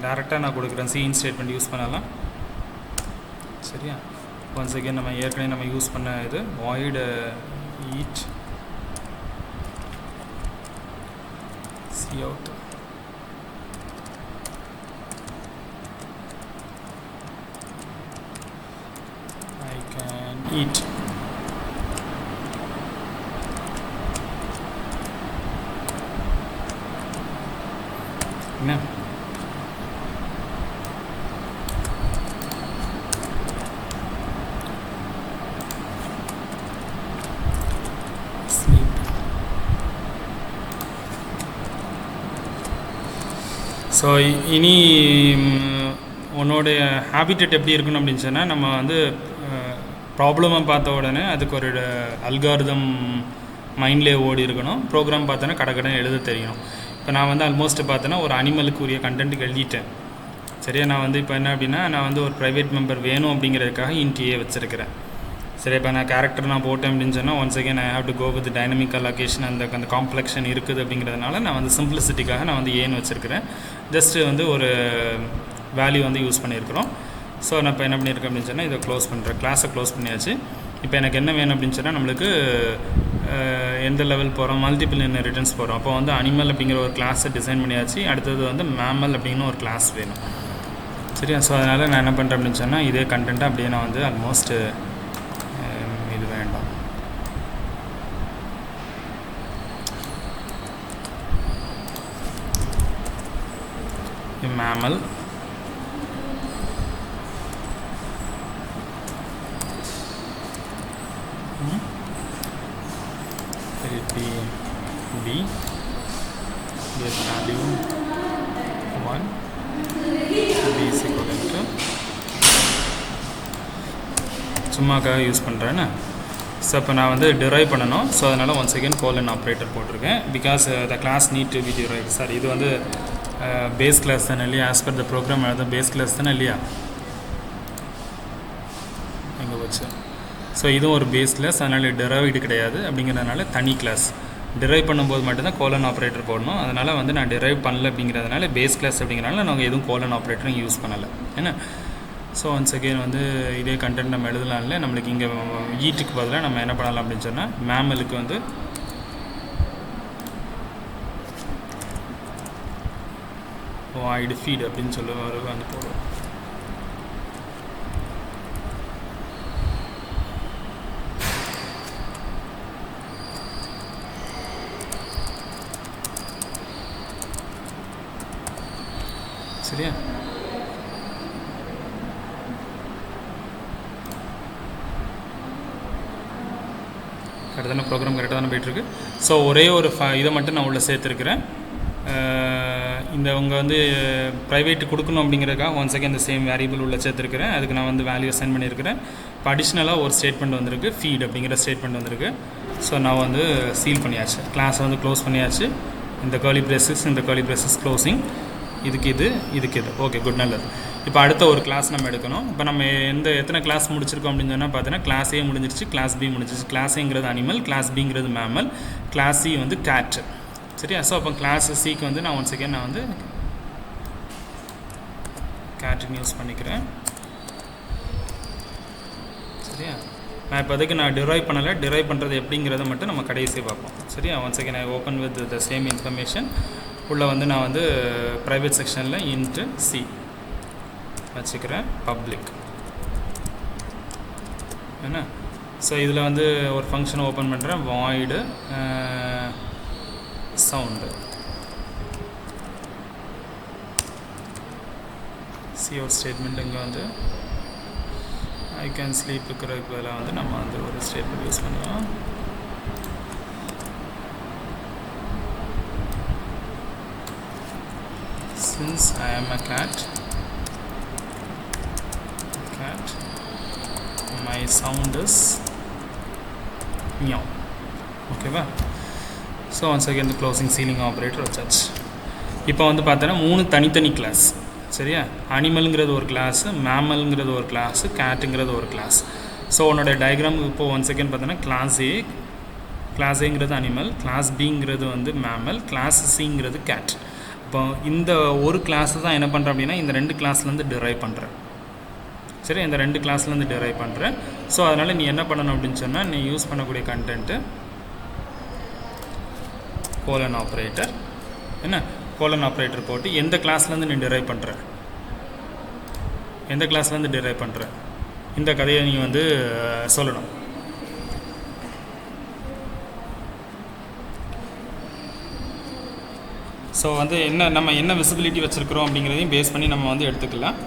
டேரெக்டாக நான் கொடுக்குறேன். சிஇன் ஸ்டேட்மெண்ட் யூஸ் பண்ணலாம். சரியா? ஒன்ஸ் அகேன் நம்ம ஏற்கனவே நம்ம யூஸ் பண்ண இது void eat C out I can eat. என்ன ஸோ இனி உன்னோடைய ஹேபிட்டட் எப்படி இருக்கணும் அப்படின்னு சொன்னால், நம்ம வந்து ப்ராப்ளமை பார்த்த உடனே அதுக்கு ஒரு அல்காரிதம் மைண்ட்லேயே ஓடி இருக்கணும். ப்ரோக்ராம் பார்த்தோன்னா கடை எழுத தெரியணும். இப்போ நான் வந்து ஆல்மோஸ்ட் பார்த்தோன்னா ஒரு அனிமலுக்கு உரிய கண்டென்ட்டுக்கு எழுதிட்டேன். சரியா? நான் வந்து இப்போ என்ன அப்படின்னா, நான் வந்து ஒரு ப்ரைவேட் மெம்பர் வேணும் அப்படிங்கிறதுக்காக இன்டிஏ வச்சுருக்கிறேன். சரி, இப்போ நான் கேரக்டர் நான் போட்டேன் அப்படின்னு சொன்னால் once again I have to go with dynamic allocation. அந்த காம்ப்ளெக்ஷன் இருக்குது அப்படிங்கிறதுனால நான் வந்து சிம்பிளிசிட்டிக்காக நான் வந்து ஏன்னு வச்சுருக்கிறேன். ஜஸ்ட்டு வந்து ஒரு வேல்யூ வந்து யூஸ் பண்ணியிருக்கிறோம். ஸோ நான் இப்போ என்ன பண்ணியிருக்கேன் அப்படின்னு சொன்னால் இதை க்ளோஸ் பண்ணுறேன். கிளாஸை க்ளோஸ் பண்ணியாச்சு. இப்போ எனக்கு என்ன வேணும் அப்படின்னு சொன்னால், நம்மளுக்கு எந்த லெவல் போகிறோம், மல்டிபிள் இன்ஹெரிட்டன்ஸ் போகிறோம். அப்போ வந்து அனிமல் அப்படிங்கிற ஒரு கிளாஸை டிசைன் பண்ணியாச்சு. அடுத்தது வந்து மேமல் அப்படிங்கிற ஒரு கிளாஸ் வேணும். சரியா? ஸோ அதனால் நான் என்ன பண்ணுறேன் அப்படின்னு சொன்னால், இதே கண்டென்ட்டை அப்படியே நான் வந்து ஆல்மோஸ்ட் இது வேண்டாம், mammal B get value 1 B is equal to சும்மாக்காக யூஸ் பண்ணுறேன்னு. ஸோ இப்போ நான் வந்து டிரைவ் பண்ணணும். ஸோ அதனால் ஒன்ஸ் அகேன் கோலன் ஆப்ரேட்டர் போட்டிருக்கேன். Because the class need to be drive. Sir இது வந்து பேஸ் கிளாஸ் தானே இல்லையா? ஆஸ் பர் த ப்ரோக்ராம் எழுத பேஸ் கிளாஸ் தானே இல்லையா? எங்கே வச்சு ஸோ இதுவும் ஒரு பேஸ் கிளாஸ். அதனால் டிரைவ்டு கிடையாது. அப்படிங்கிறதுனால தனி கிளாஸ். டிரைவ் பண்ணும்போது மட்டும்தான் கோலன் ஆப்ரேட்டர் போடணும். அதனால் வந்து நான் டிரைவ் பண்ணல அப்படிங்கிறதுனால பேஸ் கிளாஸ் அப்படிங்கிறனால நாங்கள் எதுவும் கோலன் ஆப்ரேட்டரும் யூஸ் பண்ணலை. ஏன்னா ஸோ ஒன்ஸ் அகெயின் வந்து இதே கண்டென்ட் நம்ம எழுதலாம்ல. நம்மளுக்கு இங்கே ஈட்டுக்கு பதிலாக நம்ம என்ன பண்ணலாம் அப்படின்னு சொன்னால், மேமலுக்கு வந்து வாய்டு ஃபீட் அப்படின்னு சொல்லுவார் வந்து போடுவோம். சரியா? கரெக்டான ப்ரோக்ராம் கரெக்டாக தானே போய்ட்டுருக்கு. ஸோ ஒரே ஒரு இதை மட்டும் நான் உள்ளே சேர்த்துருக்கிறேன். இந்த அவங்க வந்து ப்ரைவேட்டு கொடுக்கணும் அப்படிங்கிறதுக்காக ஒன் செகண்ட் இந்த சேம் வேரியபிள் உள்ள சேர்த்துருக்கிறேன். அதுக்கு நான் வந்து வேல்யூ சென்ட் பண்ணியிருக்கிறேன். இப்போ அடிஷ்னலாக ஒரு ஸ்டேட்மெண்ட் வந்திருக்கு, ஃபீட் அப்படிங்கிற ஸ்டேட்மெண்ட் வந்திருக்கு. ஸோ நான் வந்து சீல் பண்ணியாச்சு, கிளாஸை வந்து க்ளோஸ் பண்ணியாச்சு. இந்த கர்லி பிரேசஸ் க்ளோசிங். இதுக்கு இது ஓகே, குட், நல்லது. இப்போ அடுத்த ஒரு கிளாஸ் நம்ம எடுக்கணும். இப்போ நம்ம எத்தனை கிளாஸ் முடிச்சிருக்கோம் அப்படின்னு சொன்னால் பார்த்தீங்கன்னா, கிளாஸ் ஏ முடிஞ்சிருச்சு, கிளாஸ் பி முடிஞ்சிருச்சு. கிளாஸ் ஏங்கிறது அனிமல், கிளாஸ் பிங்கிறது மேமல், கிளாஸ் சி வந்து கேட். சரியா? ஸோ அப்போ கிளாஸ் சிக்கு வந்து நான் ஒன்ஸ் அகேன் நான் வந்து கேட்டுன்னு யூஸ் பண்ணிக்கிறேன். சரியா? நான் இப்போதைக்கு நான் டிரைவ் பண்ணலை. டிரைவ் பண்ணுறது எப்படிங்கிறத மட்டும் நம்ம கடைசியை பார்ப்போம். சரியா? Once again I open with the same information. உள்ளே வந்து நான் வந்து ப்ரைவேட் செக்ஷனில் இன்ட்டு சி வச்சுக்கிறேன், பப்ளிக். என்ன? ஸோ இதில் வந்து ஒரு ஃபங்க்ஷனை ஓப்பன் பண்ணுறேன், வாய்டு சவுண்டு. cout ஸ்டேட்மெண்ட் இங்கே வந்து ஐ கேன் ஸ்லீப் இருக்கிறதுக்கு பதிலாக வந்து நம்ம வந்து ஒரு ஸ்டேட்மெண்ட் யூஸ் பண்ணுவோம். Since I am a cat, my sound is meow. Okay ba? So once again the closing ceiling operator வச்சாச்சு. இப்போ வந்து பார்த்தோன்னா 3 தனித்தனி கிளாஸ், சரியா? அனிமல்ங்கிறது ஒரு கிளாஸ், மேமல்ங்கிறது ஒரு கிளாஸ், கேட்டுங்கிறது ஒரு கிளாஸ். ஸோ உன்னோட டயக்ராம் இப்போ ஒன்ஸ் செகண்ட் பார்த்தோன்னா கிளாஸ் ஏங்கிறது அனிமல், கிளாஸ் பிங்கிறது வந்து மேமல், கிளாஸ் சிங்கிறது கேட். இப்போ இந்த ஒரு கிளாஸை தான் என்ன பண்ணுறேன் அப்படின்னா இந்த 2 கிளாஸ்லேருந்து டிரைவ் பண்ணுறேன், சரி? இந்த 2 கிளாஸ்லேருந்து டிரைவ் பண்ணுறேன். ஸோ அதனால் நீ என்ன பண்ணணும் அப்படின்னு சொன்னால் நீ யூஸ் பண்ணக்கூடிய கண்டென்ட்டு கோலன் ஆப்ரேட்டர், என்ன கோலன் ஆப்ரேட்டர் போட்டு எந்த கிளாஸ்லேருந்து நீ டிரைவ் பண்ணுற, எந்த கிளாஸ்லேருந்து டிரைவ் பண்ணுற இந்த கதையை நீ வந்து சொல்லணும். ஸோ வந்து நம்ம என்ன விசிபிலிட்டி வச்சுருக்கிறோம் அப்படிங்கிறதையும் பேஸ் பண்ணி நம்ம வந்து எடுத்துக்கலாம்.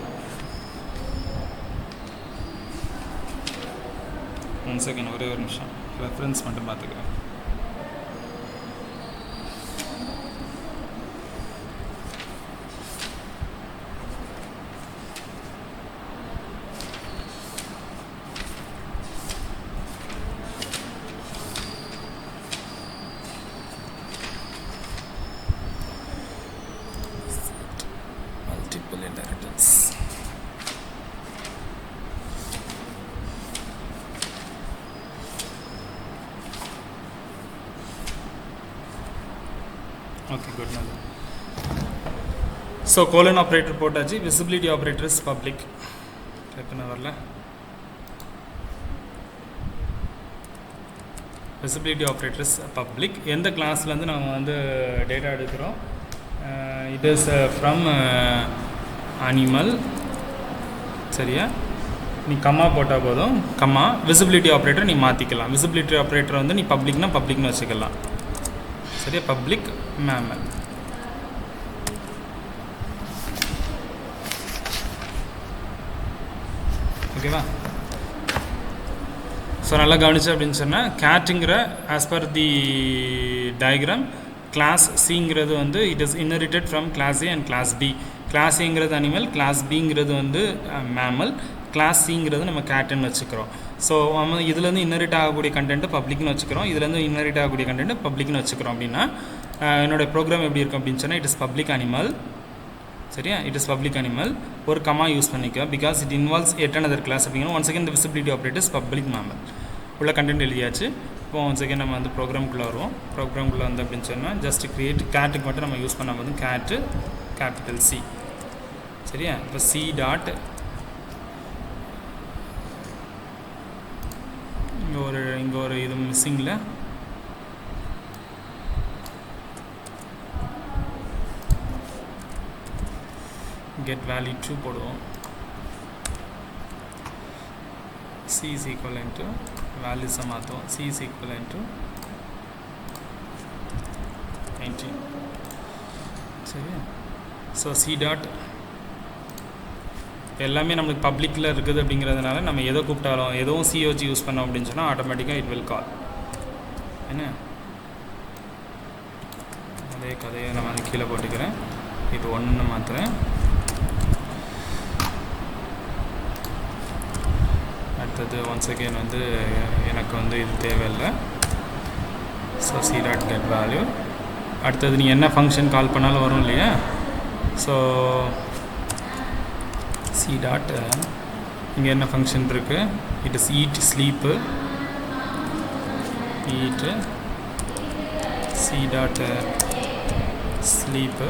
ஒன் செகண்ட், ஒரே ஒரு நிமிஷம் ரெஃபரன்ஸ் மட்டும் பார்த்துக்கிறேன். Okay, good. So colon operator போட்டாச்சு, visibility operator is public. எத்தனை வரல? visibility operator is public. எந்த கிளாஸ்லேருந்து நம்ம வந்து டேட்டா எடுக்கிறோம்? it is from animal, சரியா? நீ கம்மா போட்டால் போதும், கம்மா. விசிபிலிட்டி ஆப்ரேட்டர் நீ மாற்றிக்கலாம். விசிபிலிட்டி ஆப்ரேட்டர் வந்து நீ பப்ளிக்னு வச்சுக்கலாம், சரியா? Public mammal. ஓகேவா? ஸோ நல்லா கவனிச்சு அப்படின்னு சொன்னால் கேட்டுங்கிற as per the diagram class சிங்கிறது வந்து it is inherited from class A and class B. Class ஏங்கிறது அனிமல், கிளாஸ் பிங்கிறது வந்து மேமல், கிளாஸ் சிங்கிறது நம்ம கேட்டுன்னு வச்சுக்கிறோம். ஸோ நம்ம இதுலேருந்து இன்ஹெரிட் ஆகக்கூடிய கண்டென்ட்டு பப்ளிக்னு வச்சுக்கிறோம், இதுலேருந்து இன்ஹெரிட் ஆகக்கூடிய கண்டென்ட்டு பப்ளிக்னு வச்சுக்கிறோம். அப்படின்னா என்னோடய ப்ரோக்ராம் எப்படி இருக்கும் அப்படின்னு சொன்னால் இட் இஸ் பப்ளிக் அனிமல், சரியா? இட் இஸ் பப்ளிக் அனிமல், ஒரு கமா யூஸ் பண்ணிக்க because it involves at another class அப்படிங்கிற. One second visibility operators public mammal உள்ள கண்டென்ட் எழுதியாச்சு. இப்போ ஒன் செகண்ட் நம்ம வந்து ப்ரோக்ராம்குள்ளே வருவோம். ப்ரோக்ராம்குள்ளே வந்து அப்படின்னு சொன்னால் ஜஸ்ட் கிரியேட் கேட்டுக்கு மட்டும் நம்ம யூஸ் பண்ண போதும் கேட்டு கேபிட்டல் சி, சரியா? இப்போ சி டாட் இங்கே ஒரு இது மிஸ்ஸிங்கில் get value true போடுவோம். c is equivalent to values மாற்றுவோம். c is equivalent to 19, சரியா? ஸோ c டாட் எல்லாமே நம்மளுக்கு பப்ளிக்கில் இருக்குது அப்படிங்கிறதுனால நம்ம எதை கூப்பிட்டாலும் எதுவும் சிஓஜி யூஸ் பண்ணோம் அப்படின்னு சொன்னால் ஆட்டோமேட்டிக்காக இட் வில் கால். என்ன அதே கதையை நான் வந்து கீழே போட்டுக்கிறேன். இது ஒன்று மாற்றுறேன். அடுத்தது ஒன்ஸ் அகெயின் வந்து எனக்கு வந்து இது தேவையில்லை. So C dot get value. அடுத்தது நீ என்ன ஃபங்க்ஷன் கால் பண்ணாலும் வரும் இல்லையா? ஸோ சி டாட் இங்கே என்ன ஃபங்க்ஷன் இருக்குது? It is eat sleep, eat C dot sleep,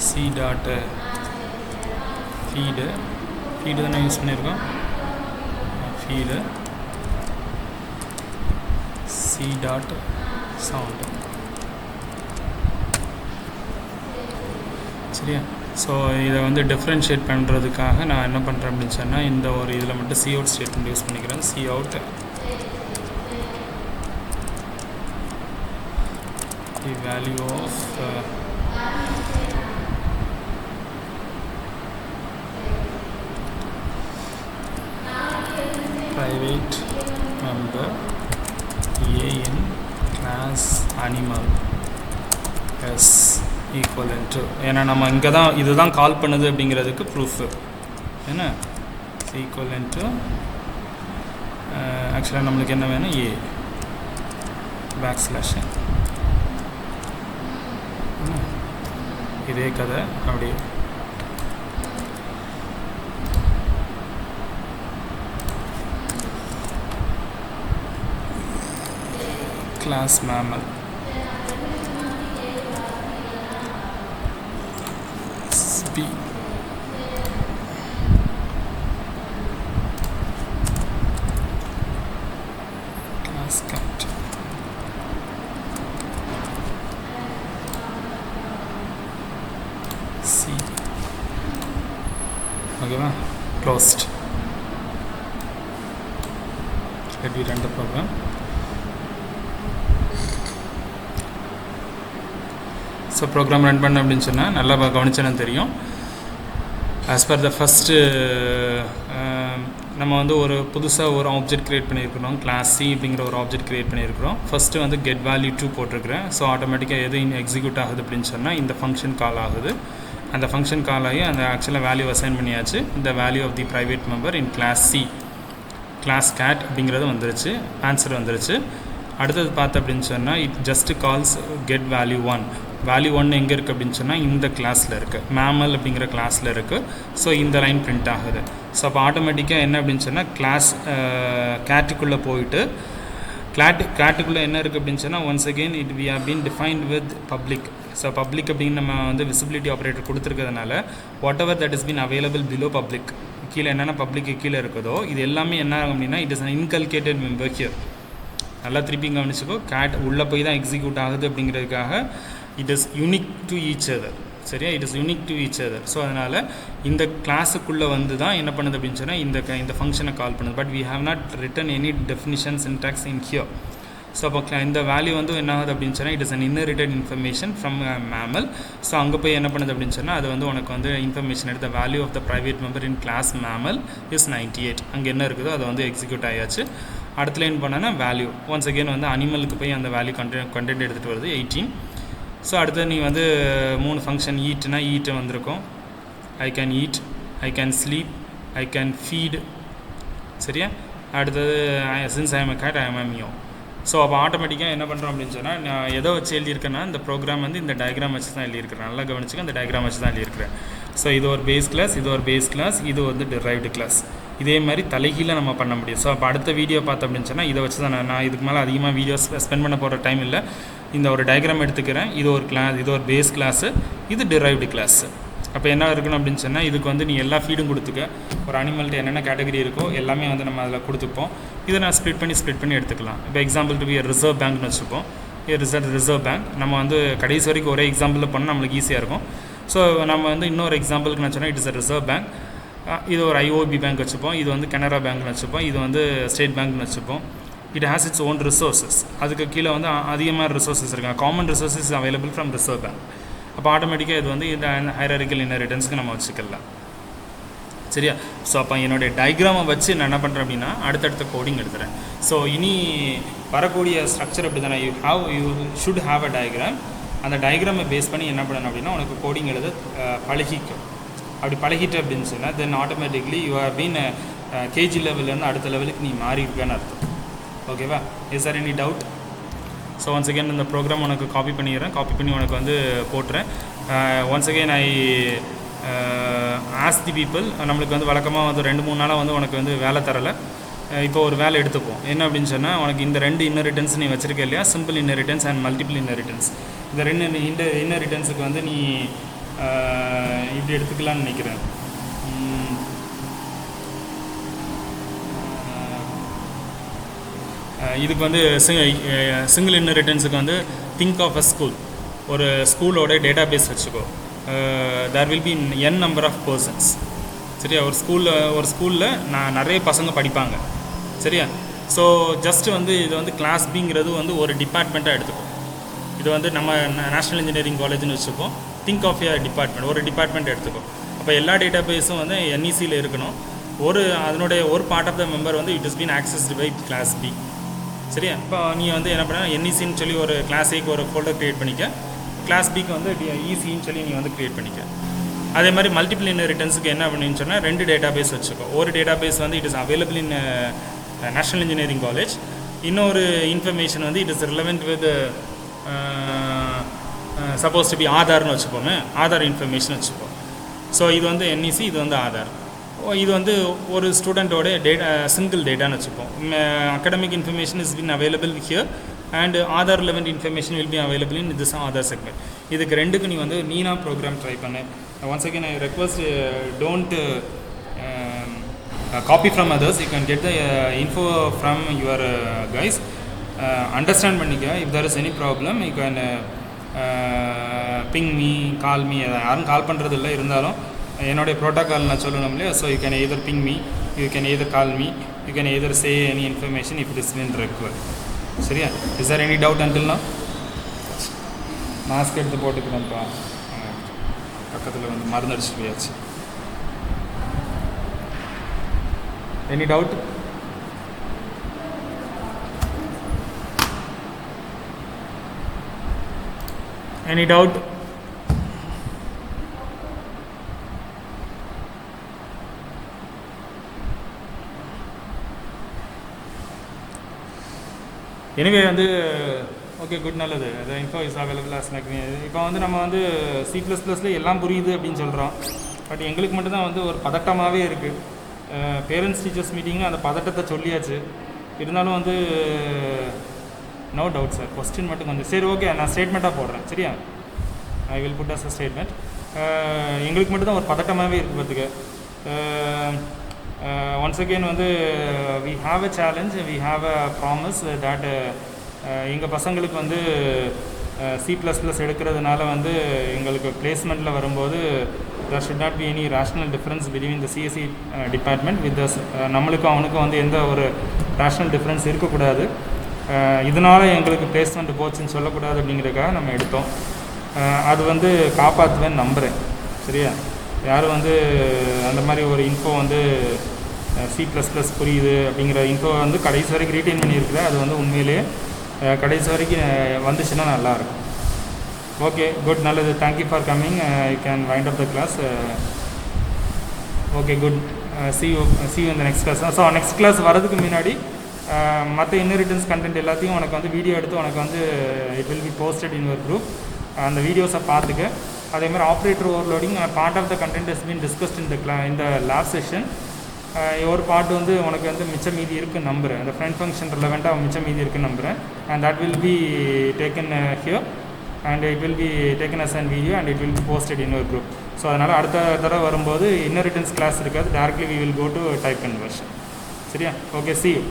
C dot feed தானே யூஸ் பண்ணியிருக்கோம். ஃபீடு சி டாட் சவுண்டு, சரியா? ஸோ இதை வந்து டிஃப்ரென்ஷியேட் பண்ணுறதுக்காக நான் என்ன பண்ணுறேன் அப்படின்னு சொன்னால் இந்த ஒரு இதில் மட்டும் சி அவுட் ஸ்டேட்மெண்ட் யூஸ் பண்ணிக்கிறேன். Cout the value of private member A in class animal s equivalent to ஏன்னா நம்ம இங்கே தான் இதுதான் கால் பண்ணுது அப்படிங்கிறதுக்கு ப்ரூஃபு என்ன equivalent to ஆக்சுவலாக நம்மளுக்கு என்ன வேணும் a பேக்ஸ்லாஷ் இதே கதை அப்படி class mammal B class cat C okay closed. Let me run the program. So program run பண்ண அப்படின்னு சொன்னால் நல்லா கவனிச்சேன்னு தெரியும். ஆஸ் பர் த ஃபஸ்ட்டு நம்ம வந்து ஒரு புதுசாக ஒரு ஆப்ஜெக்ட் க்ரியேட் பண்ணியிருக்கிறோம். கிளாஸ் சி அப்படிங்கிற ஒரு ஆப்ஜெக்ட் க்ரியேட் பண்ணியிருக்கிறோம். ஃபஸ்ட்டு வந்து கெட் வேல்யூ 2 போட்டிருக்கிறேன். ஸோ ஆட்டோமேட்டிக்காக எது எக்ஸிக்யூட் ஆகுது அப்படின்னு சொன்னால் இந்த ஃபங்க்ஷன் கால் ஆகுது. அந்த ஃபங்க்ஷன் கால் ஆகி அந்த ஆக்சுவலாக வேல்யூ அசைன் பண்ணியாச்சு. இந்த value of the private member in class C class cat அப்படிங்கிறது வந்துருச்சு, ஆன்சர் வந்துருச்சு. அடுத்தது பார்த்து அப்படின்னு சொன்னால் it just calls get value 1. Value 1 எங்கே இருக்குது அப்படின்னு சொன்னால் இந்த கிளாஸில் இருக்குது, மேமல் அப்படிங்கிற கிளாஸில் இருக்குது. ஸோ இந்த லைன் பிரிண்ட் ஆகுது. ஸோ அப்போ ஆட்டோமேட்டிக்காக என்ன அப்படின்னு சொன்னால் கிளாஸ் கேட்டுக்குள்ளே போயிட்டு கேட்டுக்குள்ளே என்ன இருக்குது அப்படின்னு சொன்னால் once again it we have been defined with public. So public அப்படின்னு நம்ம வந்து விசிபிலிட்டி ஆப்ரேட்டர் கொடுத்துருக்கிறதுனால whatever that is been available below public, கீழே என்னென்ன பப்ளிக்கு கீழே இருக்குதோ இது எல்லாமே என்ன ஆகும் அப்படின்னா it is an inculcated member here. நல்லா திருப்பி கவனிச்சுக்கோ, கேட் உள்ளே போய் தான் எக்ஸிக்யூட் ஆகுது அப்படிங்கிறதுக்காக it is unique to each other. சரியா, it is unique to each other. So அதனால் இந்த கிளாஸுக்குள்ளே வந்து தான் என்ன பண்ணுது அப்படின்னு சொன்னால் இந்த ஃபங்க்ஷனை கால் பண்ணுது. But we have not written any definition syntax in here. So அப்போ இந்த வேல்யூ வந்து என்ன ஆகுது அப்படின்னு சொன்னால் it is an inherited information from mammal. So அங்கே போய் என்ன பண்ணுது அப்படின்னு சொன்னால் அது வந்து உனக்கு வந்து இன்ஃபர்மேஷன் எடுத்த value of the private member in class mammal is 98. அங்கே என்ன இருக்குதோ அதை வந்து எக்ஸிக்யூட் ஆயாச்சு. அடுத்த லைன் பண்ணனா வேல்யூ ஒன்ஸ் அகெயின் வந்து அனிமலுக்கு போய் அந்த வேல்யூ கண்டென்ட் எடுத்துகிட்டு வருது 18. ஸோ அடுத்து நீ வந்து 3 ஃபங்க்ஷன் ஈட்னா ஈட்டு வந்திருக்கும். I can eat, I can sleep, I can feed. சரியா, அடுத்தது since I am a cat I am a meow. So அப்போ ஆட்டோமேட்டிக்காக என்ன பண்ணுறோம் அப்படின்னு சொன்னால் நான் எதை வச்சு எழுதியிருக்கேன்னா இந்த ப்ரோக்ராம் வந்து இந்த டயக்ராம் வச்சு தான் எழுதியிருக்கிறேன். நல்லா கவனிச்சுக்க, அந்த டயக்ராம் வச்சு தான் எழுதியிருக்கிறேன். ஸோ இது ஒரு பேஸ் கிளாஸ், இது ஒரு பேஸ் கிளாஸ், இது வந்து டிரைவ்டு கிளாஸ். இதே மாதிரி தலைகீழ நம்ம பண்ண முடியும். ஸோ அப்போ அடுத்த வீடியோ பார்த்தோம் அப்படின்னு சொன்னால் இதை வச்சு தான் நான் இதுக்கு மேலே அதிகமாக வீடியோஸ் ஸ்பெண்ட் பண்ண போகிற டைம் இல்லை. இந்த ஒரு டயக்ராம் எடுத்துக்கிறேன். இது ஒரு கிளாஸ், இது ஒரு பேஸ் கிளாஸு, இது டிரைவ்டு கிளாஸு. அப்போ என்ன இருக்கணும் அப்படின்னு சொன்னால் இதுக்கு வந்து நீ எல்லா ஃபீடும் கொடுத்துக்க. ஒரு அனிமல்கிட்ட என்னென்ன கேட்டகரி இருக்கோ எல்லாமே வந்து நம்ம அதில் கொடுத்துப்போம். இதை நான் ஸ்ப்ளிட் பண்ணி எடுத்துக்கலாம். இப்போ எக்ஸாம்பிள் டு பி ரிசர்வ் பேங்க்னு வச்சுப்போம். ரிசர்வ் பேங்க் நம்ம வந்து கடைசி வரைக்கும் ஒரே எக்ஸாம்பிளில் பண்ணால் நம்மளுக்கு ஈஸியாக இருக்கும். ஸோ நம்ம வந்து இன்னொரு எக்ஸாம்பிளுக்கு நான் சொன்னால் it is a reserve bank. இது ஒரு ஐஓபி பேங்க் வச்சுப்போம், இது வந்து கனரா பேங்க்னு வச்சுப்போம், இது வந்து ஸ்டேட் பேங்க்னு வச்சுப்போம். It has its own resources. அதுக்கு கீழே வந்து அதிகமாக ரிசோர்ஸஸ் இருக்காங்க. Common resources available from reserve bank. அப்போ ஆட்டோமேட்டிக்காக இது வந்து இந்த ஹைராரிக்கல் இன்ஹெரிட்டன்ஸ்க்கு நம்ம வச்சுக்கலாம். சரியா, ஸோ அப்போ என்னுடைய டயக்ராமை வச்சு நான் என்ன பண்ணுறேன் அப்படின்னா அடுத்தடுத்த கோடிங் எடுத்துகிறேன். ஸோ இனி வரக்கூடிய ஸ்ட்ரக்சர் அப்படி தானே, you should have a diagram. அந்த டயக்ராமை பேஸ் பண்ணி என்ன பண்ணணும் அப்படின்னா உனக்கு கோடிங் எழுத பழகிக்கும். அப்படி பழகிட்டு அப்படின்னு சொன்னால் then automatically you have been KG லெவல்லேருந்து அடுத்த லெவலுக்கு நீ மாறி இருக்கேன்னு அர்த்தம். ஓகேவா, is are any doubt? So once again இந்த ப்ரோக்ராம் உனக்கு காப்பி பண்ணிடுறேன். காப்பி பண்ணி உனக்கு வந்து போட்டுறேன். Once again I ask the people. நம்மளுக்கு வந்து வழக்கமாக வந்து 2-3 நாளாக வந்து உனக்கு வந்து வேலை தரலை. இப்போ ஒரு வேலை எடுத்துப்போம். என்ன அப்படின்னு சொன்னால் உனக்கு இந்த 2 இன்னரிட்டன்ஸ் நீ வச்சுருக்க இல்லையா, simple inheritance and multiple inheritance. இந்த 2 இன்னரிட்டன்ஸுக்கு வந்து நீ இப்படி எடுத்துக்கலான்னு நினைக்கிறேன். இதுக்கு வந்து சிங்கிள் இன்னரிட்டன்ஸுக்கு வந்து திங்க் ஆஃப் அ ஸ்கூல். ஒரு ஸ்கூலோட டேட்டா பேஸ் வச்சுக்கோ. There will be n number of persons. சரியா, ஒரு ஸ்கூலில் நிறைய பசங்க படிப்பாங்க. சரியா, ஸோ ஜஸ்ட்டு வந்து இது வந்து கிளாஸ் பிங்கிறது வந்து ஒரு டிபார்ட்மெண்ட்டாக எடுத்துக்கும். இது வந்து நம்ம நேஷ்னல் இன்ஜினியரிங் காலேஜ்னு வச்சுப்போம். திங்க் ஆஃப் ஏ டிபார்ட்மெண்ட், ஒரு டிபார்ட்மெண்ட் எடுத்துக்கும். அப்போ எல்லா டேட்டா பேஸும் வந்து NECயில் இருக்கணும். அதனுடைய ஒரு பார்ட் ஆஃப் த மெம்பர் வந்து it is been accessed by class B. சரியா? இப்போ நீ வந்து என்ன பண்ண, என்இசின்னு சொல்லி ஒரு கிளாஸ் ஏக்கு ஒரு ஃபோல்டர் க்ரியேட் பண்ணிக்க, கிளாஸ் பிக்கு வந்து இசின்னு சொல்லி நீ வந்து க்ரியேட் பண்ணிக்க. அதே மாதிரி மல்டிபிள் இன்ஹெரிட்டன்ஸுக்கு என்ன அப்படின்னு சொன்னால் 2 டேட்டா பேஸ் வச்சுக்கோ. ஒரு டேட்டா பேஸ் வந்து it is available in national engineering college. இன்னொரு இன்ஃபர்மேஷன் வந்து it is relevant with suppose to be ஆதார்னு வச்சுப்போமே, ஆதார் இன்ஃபர்மேஷன் வச்சுப்போம். ஸோ இது வந்து என்இசி, இது வந்து ஆதார். இது வந்து ஒரு ஸ்டூடெண்ட்டோட டேட்டா, சிங்கிள் டேட்டான்னு வச்சுப்போம். Academic information is been available here and Aadhaar relevant information will be available in this Aadhaar segment. இதுக்கு 2க்கு நீ வந்து நீனா ப்ரோக்ராம் ட்ரை பண்ணு. Once again I request, don't copy from others. You can get the info from your guys. Understand பண்ணிக்க. If there is any problem you can ping me, call me. யாரும் கால் பண்ணுறது இல்லை, இருந்தாலும் என்னுடைய ப்ரோட்டோக்கால் நான் சொல்லணும் இல்லையா. So you can either ping me, you can either call me, you can either say any information if it is been required. சரியா? Is there any doubt until now? Mask எடுத்து போட்டுக்கிறேன்ப்பா, பக்கத்தில் வந்து மருந்தடிச்சு போயாச்சு. Any doubt? Any doubt? Anyway வந்து okay, good, நல்லது. The info is available as like. இப்போ வந்து நம்ம வந்து C++ல எல்லாம் புரியுது அப்படின்னு சொல்கிறோம். பட் எங்களுக்கு மட்டும்தான் வந்து ஒரு பதட்டமாகவே இருக்குது. பேரண்ட்ஸ் டீச்சர்ஸ் மீட்டிங்னு அந்த பதட்டத்தை சொல்லியாச்சு. இருந்தாலும் வந்து நோ டவுட் சார், கொஸ்டின் மட்டும் கொஞ்சம். சரி, ஓகே, நான் ஸ்டேட்மெண்ட்டாக போடுறேன். சரியா? I will put as a statement. எங்களுக்கு மட்டும்தான் ஒரு பதட்டமாகவே இருக்குது பார்த்துக்க. ஒன்ஸ் அகெயின் வந்து we have a challenge, we have a promise that எங்கள் பசங்களுக்கு வந்து C++ எடுக்கிறதுனால வந்து எங்களுக்கு பிளேஸ்மெண்ட்டில் வரும்போது there should not be any rational difference between the CSE department with the நம்மளுக்கும் அவனுக்கும் வந்து எந்த ஒரு rational difference இருக்கக்கூடாது. இதனால் எங்களுக்கு பிளேஸ்மெண்ட் போச்சுன்னு சொல்லக்கூடாது அப்படிங்கிறதுக்காக நம்ம எடுத்தோம். அது வந்து காப்பாற்றுவேன்னு நம்புகிறேன். சரியா? யாரும் வந்து அந்த மாதிரி ஒரு இன்ஃபோ வந்து C++ புரியுது அப்படிங்கிற இன்ஃபோ வந்து கடைசி வரைக்கும் ரீட்டைன் பண்ணியிருக்கிறேன். அது வந்து உண்மையிலேயே கடைசி வரைக்கும் வந்துச்சுன்னா நல்லாயிருக்கும். ஓகே, குட், நல்லது. Thank you for coming. You can wind up the class. Okay, good. see you in the next class. So next class வரதுக்கு முன்னாடி மற்ற இன்ஹெரிட்டன்ஸ் கண்டென்ட் எல்லாத்தையும் உனக்கு வந்து வீடியோ எடுத்து உனக்கு வந்து it will be posted in your group. அந்த வீடியோஸை பார்த்துக்க. அதேமாதிரி operator overloading part of the content is been discussed இந்த லாஸ்ட் செஷன். ஒரு பார்ட் வந்து உனக்கு வந்து மிச்சம் மீதி இருக்குன்னு நம்புகிறேன். அந்த ஃப்ரெண்ட் ஃபங்க்ஷன் ரிலவெண்ட்டாக மிச்சம் மீதி இருக்குன்னு நம்புகிறேன். And that will be taken here and it will be taken as a video and it will be posted in your group. So அதனால் அடுத்த தடவை வரும்போது இன்ஹெரிட்டன்ஸ் கிளாஸ் இருக்காது, directly we will go to type conversion. சரியா? Okay, see you.